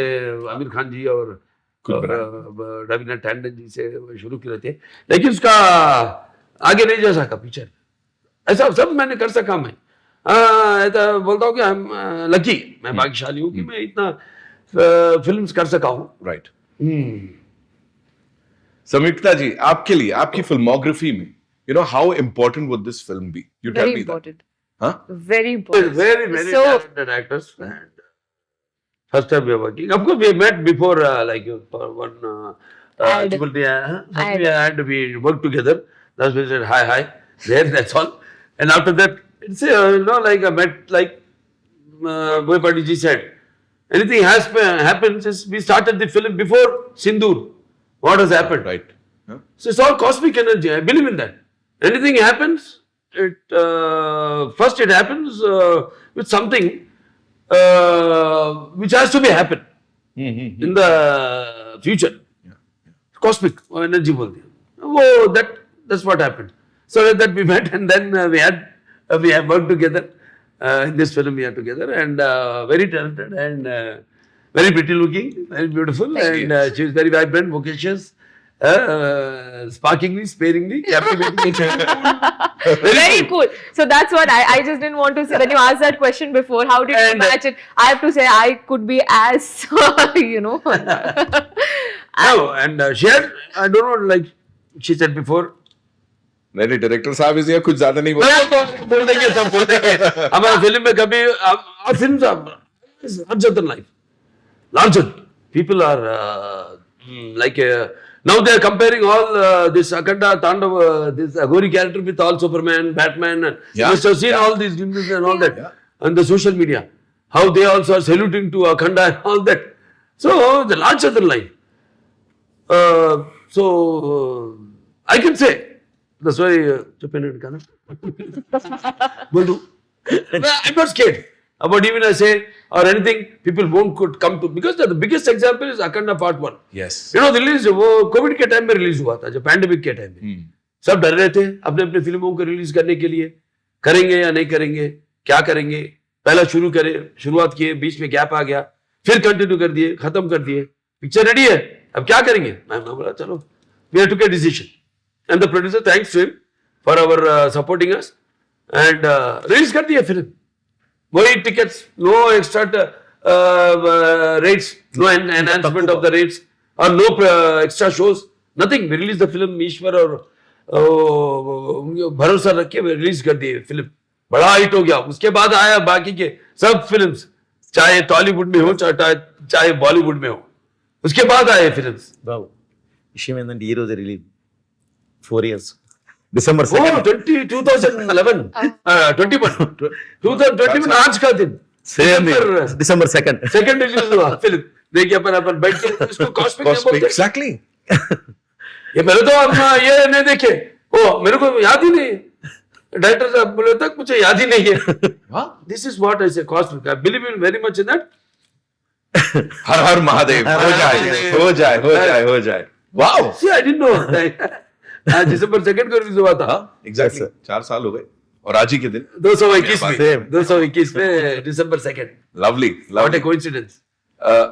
आमिर खान जी और रवीना टैंडन जी से शुरू किए थे, लेकिन उसका आगे नहीं जा सका पिक्चर। ऐसा सब मैंने कर सका मैं, ऐसा बोलता हूँ कि हम लकी, मैं भाग्यशाली हूँ कि मैं इतना फिल्म्स कर सका हूँ। राइट। संयुक्ता जी, आपके लिए आपकी फिल्मोग्राफी में you know how important would this film be? You tell Very me that. important. Huh? Very important. Very So, talented actors. And first time we are working. Of course, we met before, like for one Ad. ad. We worked together. That's why we said hi. There, that's all. And after that, it's like I met, like Boypati ji said, anything has happened since we started the film before Sindoor. What has happened? Right. Huh? So it's all cosmic energy. I believe in that. Anything happens, first it happens with something which has to be happen in the future. Cosmic energy बोलते हैं. Oh, that's what happened. So that we met, and then we have worked together in this film. We are together, and very talented and very pretty looking, very beautiful, and she is very vibrant, vocacious. Sparkingly, sparingly, captivating. very cool. So that's what I just didn't want to say. When you asked that question before, how did you match it? I have to say I could be as, No, and she had, I don't know, like she said before. नहीं director साहब इसे कुछ ज्यादा नहीं बोल देंगे सब बोल देंगे हमारे फिल्म में कभी our films are larger than life, larger. People are like now they are comparing all this Akhanda Tandav, this Aghori character with all Superman, Batman, and you must have seen all these films and all that on the social media, how they also are saluting to Akhanda and all that. So the larger than life. So I can say that's why I'm not scared about even I say or anything. People won't could come to, because the biggest example is Akhanda Part 1. Yes. You know, release वो Covid के time में release हुआ था, जो pandemic के time में सब डर रहे थे अपने अपने फिल्मों को रिलीज करने के लिए, करेंगे या नहीं करेंगे, क्या करेंगे। पहला शुरुआत किए, बीच में गैप आ गया, फिर कंटिन्यू कर दिए, खत्म कर दिए, पिक्चर रेडी है, अब क्या करेंगे। मैं बोला चलो we have to take decision, and the producer thanks to him for our supporting us, and release कर दिए फिल्म। वही tickets, no extra rates, no enhancement of the rates, or no extra shows, nothing. We released the film, ईश्वर और भरोसा रख के release कर दिए फिल्म, बड़ा हिट हो गया। उसके बाद आया बाकी के सब फिल्म्स, चाहे टॉलीवुड में हो चाहे बॉलीवुड में हो, उसके बाद आए films. Wow. Ishim and Heroes released 4 years. December 2nd. 2011, 2021 आज का दिन, December 2nd. सेकंड रिलीज हुआ फिल्म। देखिए अपन बैठ के इसको कॉस्मिक बोलते हैं। एग्जैक्टली। ये मेरे तो हम ये नहीं देखे, ओ मेरे को याद ही नहीं, डायरेक्टर साहब बोले तक मुझे याद ही नहीं है। This is what I say cosmic. I believe in very much in that. हर हर महादेव, हो जाए हो जाए हो जाए हो जाए। Wow, See, I didn't know. दिसंबर 2 को रिलीज हुआ था। हाँ एग्जैक्टली, 4 साल हो गए और आज ही के दिन 221 बात में 221 में दिसंबर 2। Lovely What a coincidence.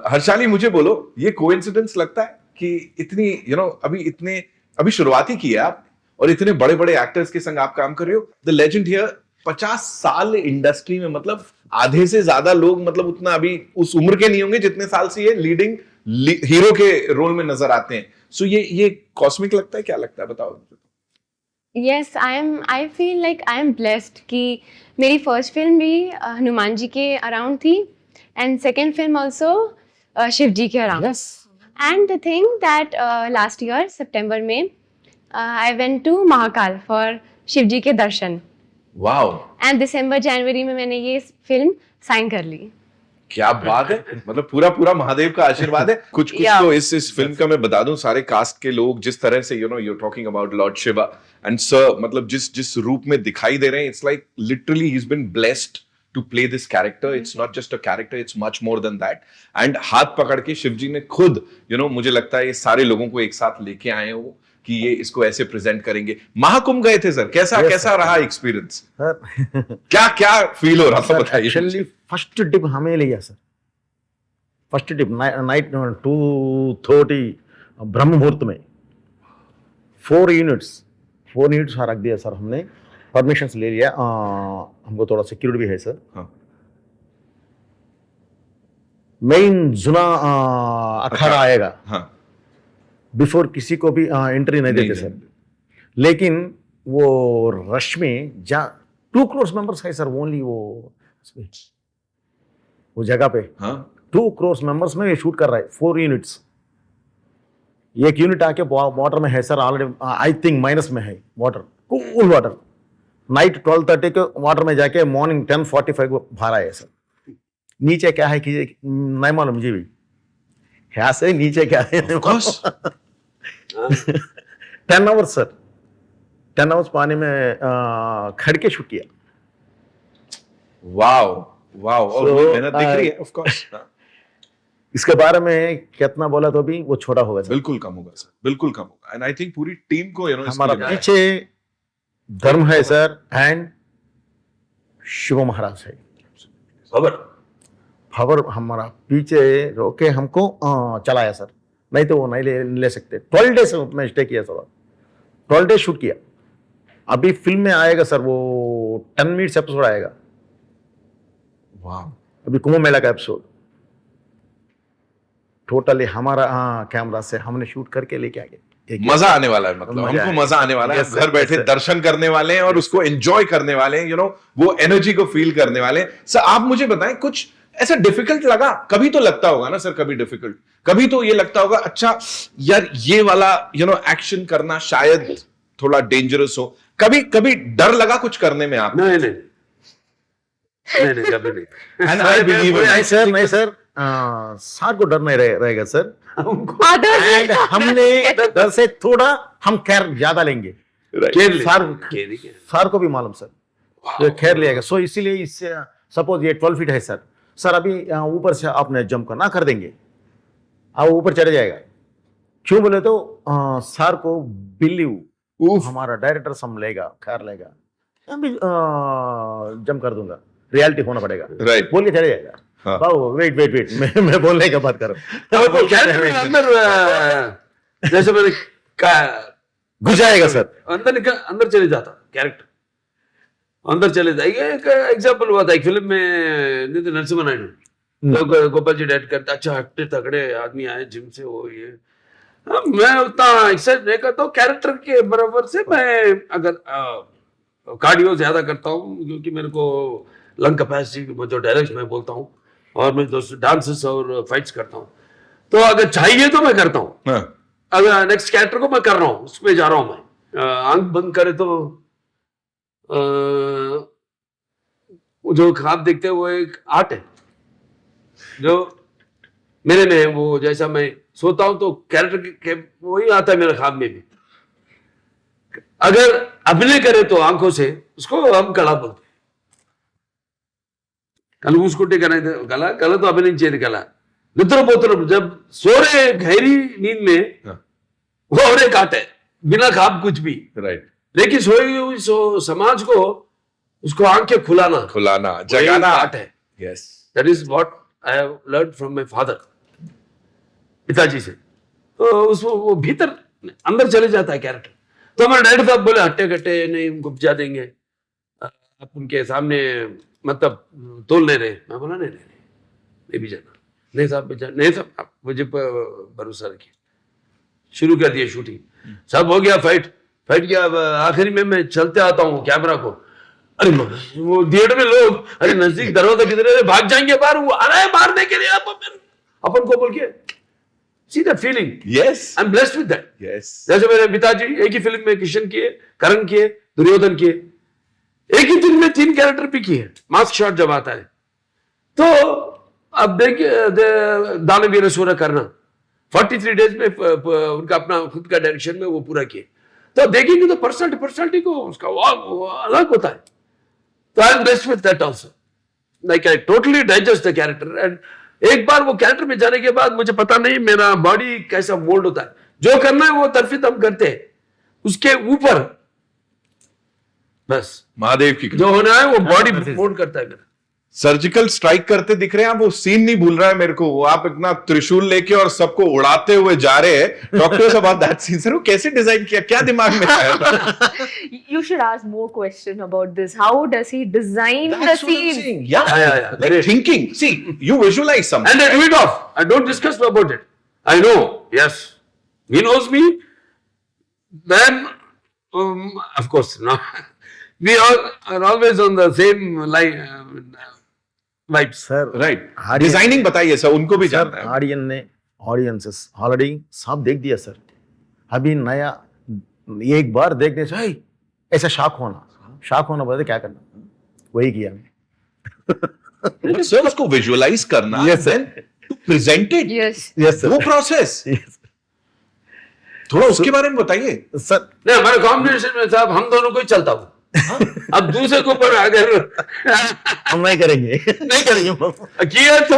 Harshali, मुझे बोलो, ये कोइंसिडेंस लगता है कि इतनी अभी शुरुआत ही की है आप और इतने बड़े बड़े एक्टर्स के संग आप काम कर रहे हो। द लेजेंड हियर 50 साल इंडस्ट्री में, मतलब आधे से ज्यादा लोग मतलब उतना अभी उस उम्र के नहीं होंगे जितने साल से ये लीडिंग हीरो के रोल में नजर आते हैं। सो ये कॉस्मिक लगता है, क्या लगता है, बताओ। Yes, I feel like I am blessed कि मेरी फर्स्ट फिल्म भी हनुमान जी के अराउंड थी and second film also Shiv ji के around. And the thing that last year सितंबर में I went to Mahakal for Shiv ji के दर्शन वाओ, एंड दिसंबर जनवरी में मैंने ये फिल्म साइन कर ली। क्या बात है, मतलब पूरा महादेव का आशीर्वाद है। कुछ Yeah. तो इस फिल्म का मैं बता दूं, सारे कास्ट के लोग जिस तरह से you're talking about Lord Shiva and Sir, मतलब जिस रूप में दिखाई दे रहे हैं, it's like literally he's been blessed to play this character. It's not just a character, it's much more than that. And हाथ पकड़ के शिव जी ने खुद मुझे लगता है ये सारे लोगों को एक साथ लेके आए हो कि ये इसको ऐसे प्रेजेंट करेंगे। महाकुंभ गए थे सर, कैसा रहा एक्सपीरियंस? क्या फील हो रहा था, बताइए। एक्चुअली फर्स्ट डिप हमें लिया सर, फर्स्ट डिप नाइट 2:30 ब्रह्म मुहूर्त में 4 यूनिट्स रख दिया सर हमने, परमिशन ले लिया। हमको थोड़ा सिक्योरिटी भी है सर। हाँ। मेन जुना अखाड़ा आएगा, हाँ, बिफोर किसी को भी एंट्री नहीं देते सर। लेकिन वो रश में 2 करोड़ मेंबर्स है सर, ओनली वो जगह पे। हाँ, 2 करोड़ मेंबर्स में ये शूट कर रहा है। 4 यूनिट्स, एक यूनिट आके वाटर में है sir already, I think minus में है वाटर, कूल वाटर। नाइट 12:30 के वाटर में जाके मॉर्निंग 10:45 को बाहर आए सर। नीचे क्या है कि नहीं मालूम मुझे भी, यहाँ से नीचे क्या है। 10 आवर्स सर, 10 आवर्स पानी में खड़ के शूट किया। वाओ और So, मेहनत दिख रही है, ऑफ कोर्स। इसके बारे में कितना बोला तो भी वो छोटा होगा सर, बिल्कुल कम होगा सर, बिल्कुल कम होगा। एंड आई थिंक पूरी टीम को हमारा पीछे धर्म है सर एंड शिव महाराज है। खबर हमारा पीछे रोके हमको चलाया सर, नहीं तो वो नहीं ले सकते। 12 डेज में स्टे किया सर, 12 डेज शूट किया। अभी फिल्म में आएगा सर वो 10 मिनट्स एपिसोड आएगा। वाह, अभी कुंभ मेला का एपिसोड टोटली हमारा कैमरा से हमने शूट करके लेके आ गए। मजा आने वाला है, मतलब हमको मजा आने वाला है। घर बैठे दर्शन करने वाले हैं और उसको एंजॉय करने वाले हैं, वो एनर्जी को फील करने वाले हैं। सर आप मुझे बताएं, कुछ ऐसा डिफिकल्ट लगा? कभी तो लगता होगा ना सर, कभी डिफिकल्ट, कभी तो ये लगता होगा अच्छा यार ये वाला एक्शन करना शायद थोड़ा डेंजरस हो। कभी डर लगा कुछ करने में आप? नहीं कभी नहीं। And I believe in नहीं सर, नहीं सर, सर को डर नहीं रहेगा सर। Others- हमने डर से थोड़ा हम खैर ज्यादा लेंगे। सर को भी मालूम सर, ये खैर लिएगा। सो इसीलिए इससे सपोज ये 12 फीट है सर, अभी ऊपर से आपने जंप करना कर देंगे, आप ऊपर चढ़ जाएगा। क्यों बोले तो सर को बिलीव हमारा डायरेक्टर संभलेगा, खैर लेगा, अभी जंप कर दूंगा, रियलिटी होना पड़ेगा। राइट, बोल के चले जाएगा। हाँ। वेट मैं बोलने का बात कर रहा हूँ। जैसे मैंने घुस जाएगा सर, अंदर चले जाता कैरेक्टर, अंदर चले जाएगा। एक एग्जांपल हुआ था एक फिल्म में, नितिन नरसिम्हा नायडू, गोपाल जी डायरेक्ट करते, अच्छा हट्टे तगड़े आदमी आए जिम से, वो ये मैं उतना एक्सरसाइज नहीं करता हूँ कैरेक्टर के बराबर से। मैं अगर कार्डियो ज्यादा करता हूँ क्योंकि मेरे को लंग कैपेसिटी, जो डायरेक्ट मैं बोलता हूँ, और मैं डांसेस और फाइट्स करता हूँ। तो अगर चाहिए तो मैं करता हूँ, अगर नेक्स्ट कैरेक्टर को मैं कर रहा हूँ, उसमें जा रहा हूँ मैं, आंख बंद करे तो जो ख्वाब देखते हैं वो एक आर्ट है जो मेरे में है। वो जैसा मैं सोता हूं तो कैरेक्टर के वही आता है मेरे ख्वाब में भी। अगर अभिनय करे तो आंखों से, उसको हम कला बोलते हैं। कल उसको गला तो अभिनय चाहिए कला, निद्रपोत्र जब सो रहे गहरी नींद में हाँ। वो और एक आर्ट है, बिना खाब कुछ भी, राइट, लेकिन सोई हुई समाज को उसको आंखें खुलाना जगाना आर्ट है. Yes. That is what I have learned from my father, पिताजी से. तो उसको वो भीतर अंदर चले जाता है कैरेक्टर. तो हमारे डैडी साहब बोले हट्टे कट्टे नहीं उनको उपजा देंगे, आप उनके सामने मतलब तोल ले रहे. मैं बोला नहीं भी जाना. नहीं साहब नहीं साहब आप मुझे भरोसा रखिए. शुरू कर दिया शूटिंग, सब हो गया. फाइट किया. अब आखिरी में मैं चलते आता हूँ कैमरा को. अरे वो थिएटर में लोग अरे नजदीक दरवाजा किधर भाग जाएंगे बाहर, वो आ रहा है मारने के लिए अपन को बोल के. See that feeling. Yes. I am blessed with that. Yes. जैसे मेरे पिताजी एक ही फिल्म में किशन किए, करण किए, दुर्योधन किए, एक ही दिन में 3 कैरेक्टर भी किए. मास्क शॉट जब आता है तो अब देखिए दानवीर असुर करना 43 डेज में उनका अपना खुद का डायरेक्शन में वो पूरा किए. तो देखेंगे तो पर्सनालिटी को उसका वो अलग होता है. तो I am best with that also. Like I totally digest the character. And एक बार वो कैरेक्टर में जाने के बाद मुझे पता नहीं मेरा बॉडी कैसा मोल्ड होता है. जो करना है वो तरफित हम करते हैं, उसके ऊपर बस महादेव की जो होना है वो बॉडी मोल्ड करता है मेरा. सर्जिकल स्ट्राइक करते दिख रहे हैं आप. वो सीन नहीं भूल रहा है मेरे को. वो आप इतना त्रिशूल लेके और सबको उड़ाते हुए जा रहे हैं. Doctors about that scene. Sir वो कैसे डिजाइन किया, क्या दिमाग में आया था? You should ask more question about this. How does he design the That's what I'm scene? saying. Yeah. Yeah. Like Great. thinking. See, you visualize something. And I do it off. I don't discuss about it. I know. Yes. He knows me. Then, of course, no. We all are always on the same line. Vibes. Sir Right. Audience- designing बताइए sir, उनको भी sir जानना है. Audiences already सब देख दिया sir. अभी नया एक बार देखने से "हे, ऐसा शॉक होना बोले क्या करना, वही किया मैं. सर उसको विजुअलाइज करना, Yes, sir. then to present it. Yes. Yes वो प्रोसेस थोड़ा उसके बारे में बताइए. सर. नहीं हमारे कॉम्बिनेशन में साहब हम दोनों को ही चलता हूँ. अब दूसरे के ऊपर अगर हम नहीं करेंगे किया तो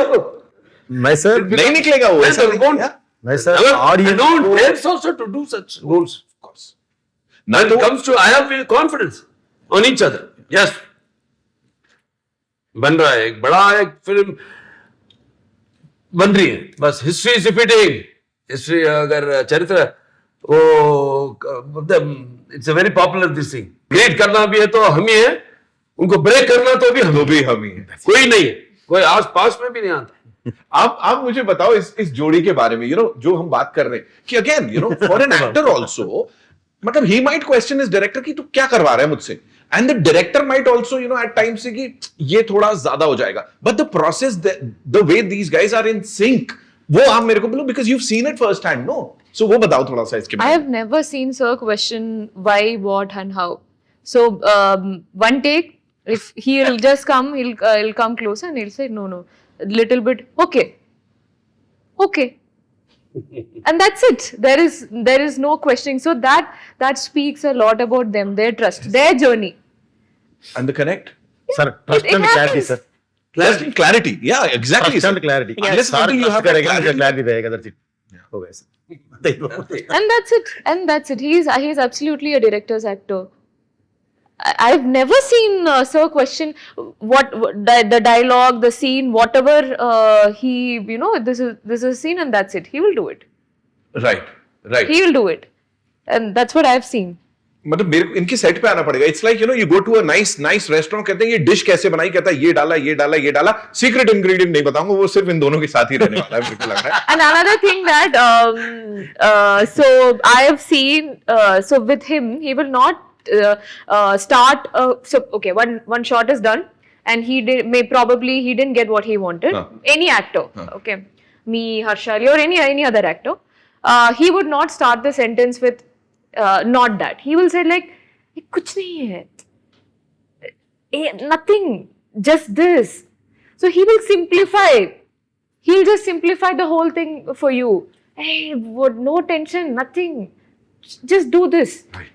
मैं सर नहीं निकलेगा वो ऐसा. I don't- मैं sir I audience don't dare also to do such roles. Of course. ना When तो it comes to, I have confidence on each other. Yes. बन रहा है एक बड़ा एक फिल्म बन रही है. बस हिस्ट्री इज रिपीटिंग. हिस्ट्री अगर चरित्र वो मतलब it's a very popular this thing. Create करना भी है तो हम ही है, उनको ब्रेक करना तो भी हम ही है. कोई नहीं है, कोई आस पास में भी नहीं आता. आप मुझे बताओ इस जोड़ी के बारे में. जो हम बात कर रहे हैं कि again for an actor also, मतलब ही माइट क्वेश्चन इज डायरेक्टर की तू क्या करवा रहा है मुझसे, and the director might also at times say कि ये थोड़ा ज्यादा हो जाएगा. But the process, the way these guys are in sync, वो आप मेरे को बोलो because you seen it first hand. No, so वो बताओ थोड़ा सा इसके I बारे में. have never seen Sir question why, what, and how. So one take, if he'll just come, he'll come closer and he'll say no, little bit, okay, and that's it. There is no questioning. So that speaks a lot about them, their trust, their journey. And the connect. Sir trust it and clarity happens. Sir. Clarity. Yeah, exactly. Trust and clarity. Unless until you have that clarity. Clarity रहेगा that's it. हो गया sir. And that's it. He's absolutely a director's actor. I've never seen Sir question what the dialogue, the scene, whatever he this is a scene and that's it. He will do it. Right. He will do it, and that's what I've seen. मतलब मेरे को इनके set पे आना पड़ेगा. It's like you go to a nice restaurant, कहते हैं ये डिश कैसे बनाई, कहता है ये डाला. सीक्रेट इंग्रेडिएंट नहीं बताऊंगा, वो सिर्फ इन दोनों के साथ ही रहने वाला है, मेरे को लग रहा है. And another thing that so I have seen so with him he will not start so okay, one shot is done and he didn't get what he wanted. Any actor, okay, me, Harshali, or any other actor, he would not start the sentence with not that. He will say like kuch nahi hai, nothing, just this. So he will simplify. He'll just simplify the whole thing for you. Hey, no tension, nothing. Just do this. Right.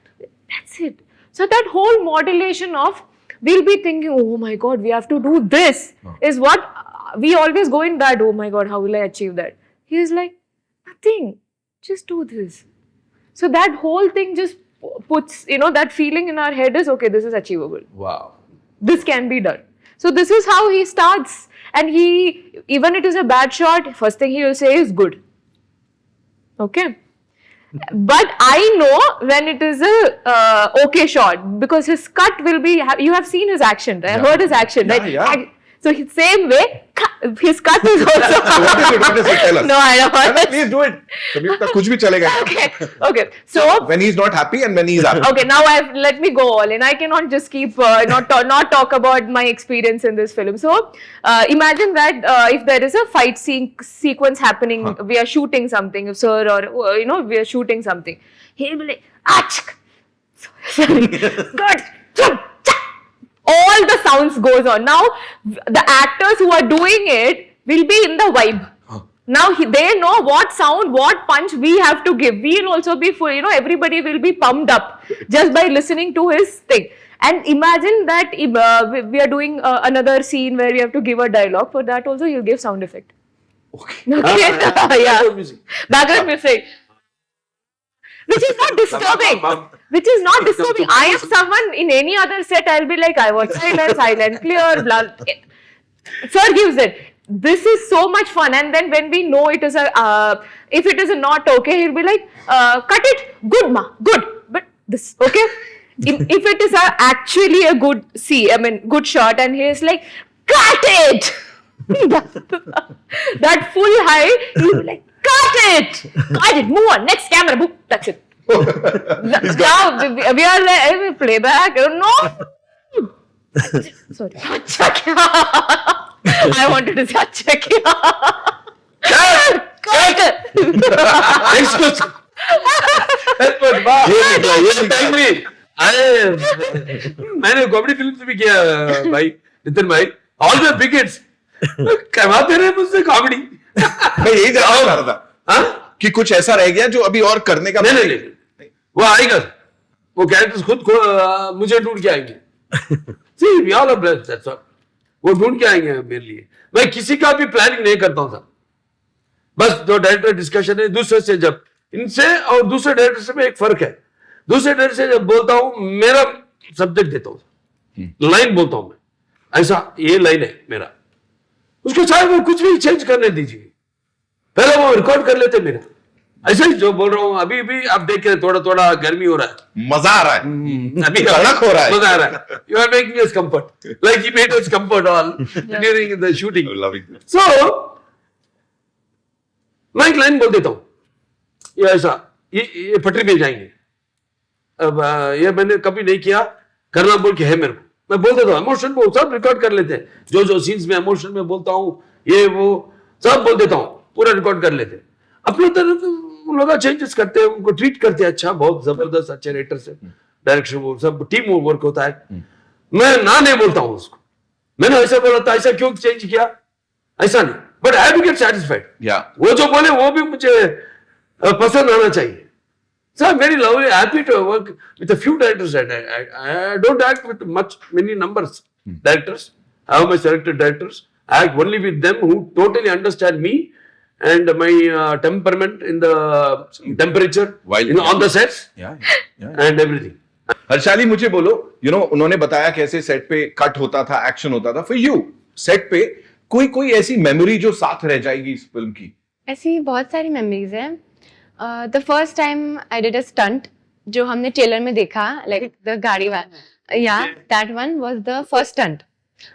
That's it. So that whole modulation of we'll be thinking, oh my God, we have to do this, is what we always go in that, oh my God, how will I achieve that? He is like, nothing, just do this. So that whole thing just puts, that feeling in our head is, okay, this is achievable. Wow. This can be done. So this is how he starts. And even it is a bad shot, first thing he will say is good. Okay. But I know when it is a okay shot, because his cut will be, you have seen his action, right? I heard his action, right? Yeah. So same way, his cut is also. What is it? Tell us. No, I don't. Please do it. Samyukta, कुछ भी चलेगा. Okay. So when he's not happy and when he's happy. Okay, now let me go all in. I cannot just keep not talk about my experience in this film. So imagine that if there is a fight sequence happening, we are shooting something, sir, or we are shooting something. He'll be like, achk, sorry, good, all the sounds goes on. Now the actors who are doing it will be in the vibe. Now they know what sound, what punch we have to give. We will also be full, everybody will be pumped up just by listening to his thing. And imagine that we are doing another scene where we have to give a dialogue. For that also you'll give sound effect. Okay. Yeah. Background music. Which is not disturbing. Which is not disturbing. I am someone in any other set, I'll be like, I want silent, clear, blah. Sir gives it. This is so much fun. And then when we know it is if it is not okay, he'll be like, cut it, good ma, good. But this, okay? If it is actually a good shot, and he is like, cut it! that full high, he'll be like, cut it, move on, next camera, book, that's it. Now we are like, playback, no. Sorry. I wanted to say, अच्छा क्या? Next question. ये timely मैंने comedy film भी किया भाई नितिन भाई. All the begets करवाते रहे मुझसे कॉमेडी. मैं यही जानना चाह रहा था कि कुछ ऐसा रह गया जो अभी और करने का. नहीं, वो आएगा. वो कैरेक्टर्स खुद मुझे ढूंढ के आएंगे. See, we all are blessed, that's all. वो ढूंढ के आएंगे मेरे लिए. मैं किसी का भी प्लानिंग नहीं करता हूँ साहब. बस जो डायरेक्टर डिस्कशन है दूसरे से, जब इनसे और दूसरे डायरेक्टर से में एक फर्क है. दूसरे डायरेक्टर से जब बोलता हूँ मेरा सब्जेक्ट देता हूँ, लाइन बोलता हूँ मैं, ऐसा ये लाइन है मेरा, उसको चाहे वो कुछ भी चेंज करने दीजिए, पहले वो रिकॉर्ड कर लेते मेरा. ऐसे ही जो बोल रहा हूँ अभी भी आप देख रहे, थोड़ा थोड़ा गर्मी हो रहा है, मजा आ रहा है, अभी कड़क हो रहा है, मजा आ रहा है. You are making us comfort, like you made us comfort all during the shooting. So मैं एक लाइन बोल देता हूँ, ये ऐसा, ये पटरी पे जाएंगे. अब ये मैंने कभी नहीं किया, करना बोल के है मेरे को, मैं बोल देता हूँ. इमोशन वो सब रिकॉर्ड कर लेते हैं, जो सीन्स में इमोशन में बोलता हूँ ये वो सब बोल देता हूँ, पूरा रिकॉर्ड कर लेते हैं. अपनी तरफ उन लोग चेंजेस करते हैं, उनको ट्रीट करते हैं अच्छा, बहुत जबरदस्त अच्छे राइटर से, डायरेक्शन वो सब टीम वर्क होता है. मैं ना नहीं बोलता हूँ उसको, मैंने ऐसा बोला था, ऐसा क्यों चेंज किया, ऐसा नहीं, but I have to get satisfied. वो जो बोले वो भी मुझे पसंद आना चाहिए. So I'm very lovely, happy to work with a few directors. I don't act with many numbers directors. I have my selected directors. I act only with them who totally understand me and my temperament in the temperature, on the sets and everything. Harshali मुझे बोलो, उन्होंने बताया कैसे set पे cut होता था, action होता था. फॉर यू सेट पे कोई ऐसी मेमोरी जो साथ रह जाएगी इस फिल्म की? ऐसी बहुत सारी मेमोरीज हैं. The first time I did a stunt जो हमने ट्रेलर में देखा, लाइक द गाड़ी वाला, that one was the first stunt.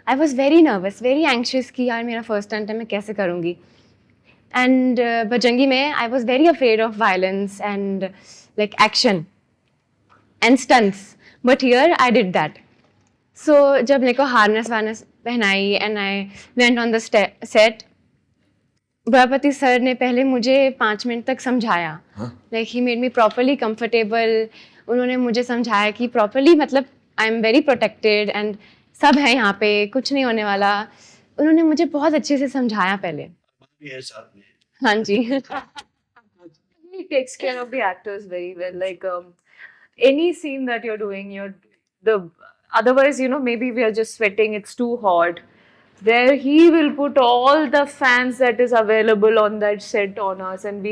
I was very nervous, very anxious कि यार मेरा फर्स्ट स्टंट है, मैं कैसे करूँगी. एंड बजरंगी में I was very afraid of violence and like action and stunts, but here I did that. So जब मेरे को हार्नेस वार्नेस पहनाई and I went on the set, Barapati sir ने पहले मुझे 5 मिनट तक समझाया, like he made me properly comfortable. उन्होंने मुझे समझाया कि प्रॉपरली, मतलब I am very protected and सब है यहाँ पे, कुछ नहीं होने वाला. उन्होंने मुझे बहुत अच्छे से समझाया पहले. हाँ जी. He takes care of the actors very well. Like any scene that you're doing, otherwise maybe we are just sweating, it's too hot. where he will put all the fans that is available on that set on us, and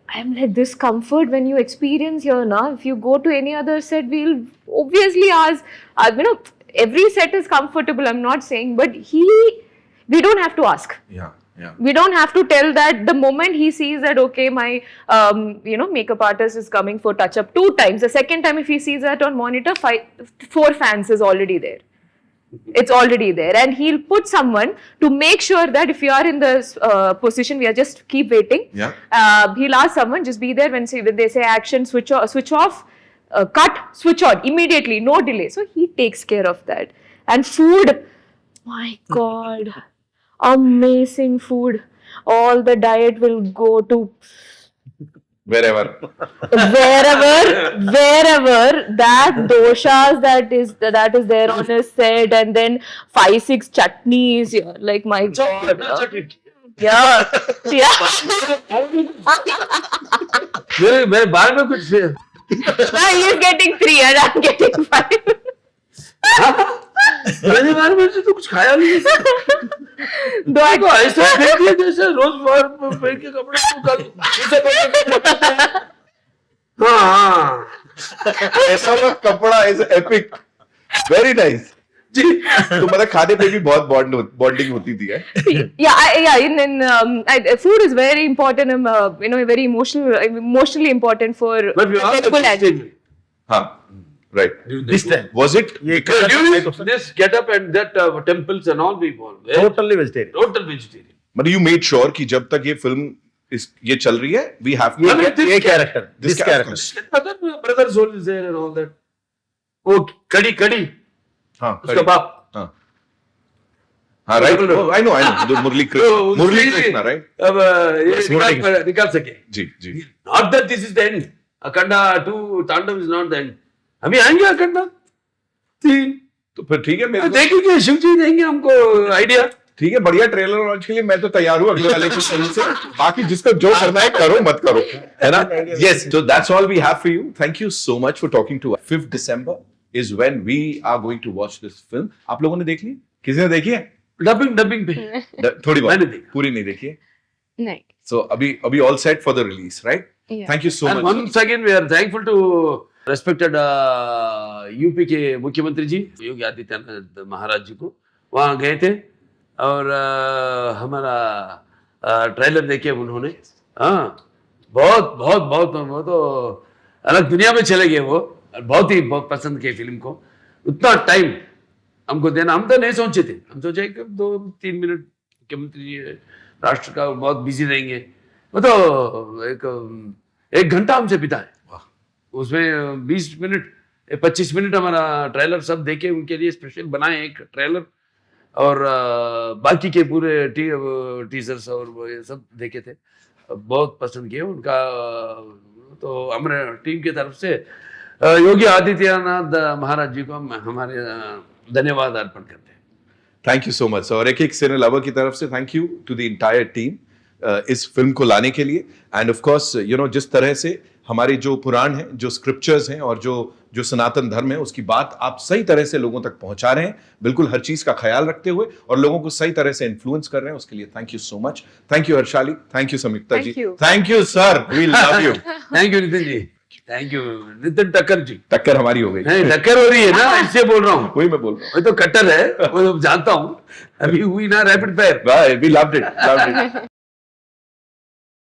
I'm like, this comfort when you experience here now, if you go to any other set, we'll obviously ask, every set is comfortable, I'm not saying, but we don't have to ask. Yeah. We don't have to tell that. The moment he sees that, okay, my makeup artist is coming for touch up 2 times, the second time if he sees that on monitor, 4 fans is already there. It's already there, and he'll put someone to make sure that if you are in this position, we are just keep waiting. Yeah. He'll ask someone, just be there when they say action, switch off, cut, switch on immediately, no delay. So he takes care of that. And food, my God, amazing food. All the diet will go to Wherever that doshas that is there on his set, and then 5-6 chutneys. Yeah, like my God. Yeah. मेरे बारे में कुछ He is getting 3 and I'm getting 5. मेरे बारे में तो कुछ खाया नहीं Do I तो ऐसे फेंक दिया जैसे रोज फेंक के कपड़े को कल उसे हाँ ऐसा वाला कपड़ा इज एपिक, वेरी नाइस जी। तो मतलब खाने पे भी बहुत बॉन्डिंग होती थी food is very important, very emotionally important for Telugu language. हाँ, right. This time. Was it? this get up and that temples and all people Totally vegetarian. total vegetarian. मतलब you made sure कि जब तक ये film ये चल रही है, we have to get ये character, this character. brother soul is there and all that. वो कड़ी हाँ, उसका बाप हाँ, right. Oh, I know. The Murali Krishna, right? अब ये निकाल सके जी. not that this is the end. Akhanda 2 Tandav is not the end. अभी आएंगे अखंडा 3 तो फिर ठीक है, मेरे देखेंगे शिव जी देंगे हमको आइडिया। ठीक है, बढ़िया ट्रेलर लॉन्च के लिए मैं तो तैयार हूँ अगले वाले की फिल्म से। बाकी जिसको जो करना है करो, मत करो, है ना? Yes, so that's all we have for you. Thank you so much for talking to us. 5th December is when we are going to watch this film. आप लोगों ने देख ली? किसी ने देखी है? डबिंग पे थोड़ी मैंने बहुत, देखी। पूरी नहीं देखी है? Right. So अभी all set for the release, right? Yeah. Thank you so And much. once again we are thankful to respected UP के मुख्यमंत्री जी योगी आदित्यनाथ महाराज जी को। वहाँ गए थे और हमारा ट्रेलर देखे उन्होंने। हाँ, बहुत वो तो अलग दुनिया में चले गए वो। बहुत पसंद किए फिल्म को। उतना टाइम हमको देना, हम तो नहीं सोचे थे। हम सोचे कि 2-3 मिनट मुख्यमंत्री जी राष्ट्र का बहुत बिजी रहेंगे, वो तो एक घंटा हमसे बिताए। उसमें 20 मिनट 25 मिनट हमारा ट्रेलर सब देखे, उनके लिए स्पेशल बनाए एक ट्रेलर, और बाकी के पूरे टीजर्स और वो ये सब देखे थे। बहुत पसंद किए उनका। तो हमारे टीम की तरफ से योगी आदित्यनाथ महाराज जी को हम हमारे धन्यवाद अर्पण करते हैं। Thank you so much. और एक सिने लवर की तरफ से thank you to the entire team इस फिल्म को लाने के लिए। एंड ऑफ कोर्स जिस तरह से हमारे जो पुराण हैं, जो स्क्रिप्चर्स हैं और जो सनातन धर्म है, उसकी बात आप सही तरह से लोगों तक पहुंचा रहे हैं, बिल्कुल हर चीज का ख्याल रखते हुए, और लोगों को सही तरह से इन्फ्लुएंस कर रहे हैं। उसके लिए thank you so much. Thank you Harshali, thank you Samyuktha ji, thank you sir, we love you. Thank you Nitin ji, thank you Nitin Takkar ji. टक्कर हमारी हो गई, नहीं टक्कर हो रही है ना, इससे बोल रहा हूँ। वही मैं बोल रहा हूँ, वो तो कट्टर है, वो जानता हूँ। अभी हुई ना rapid fire, we loved it.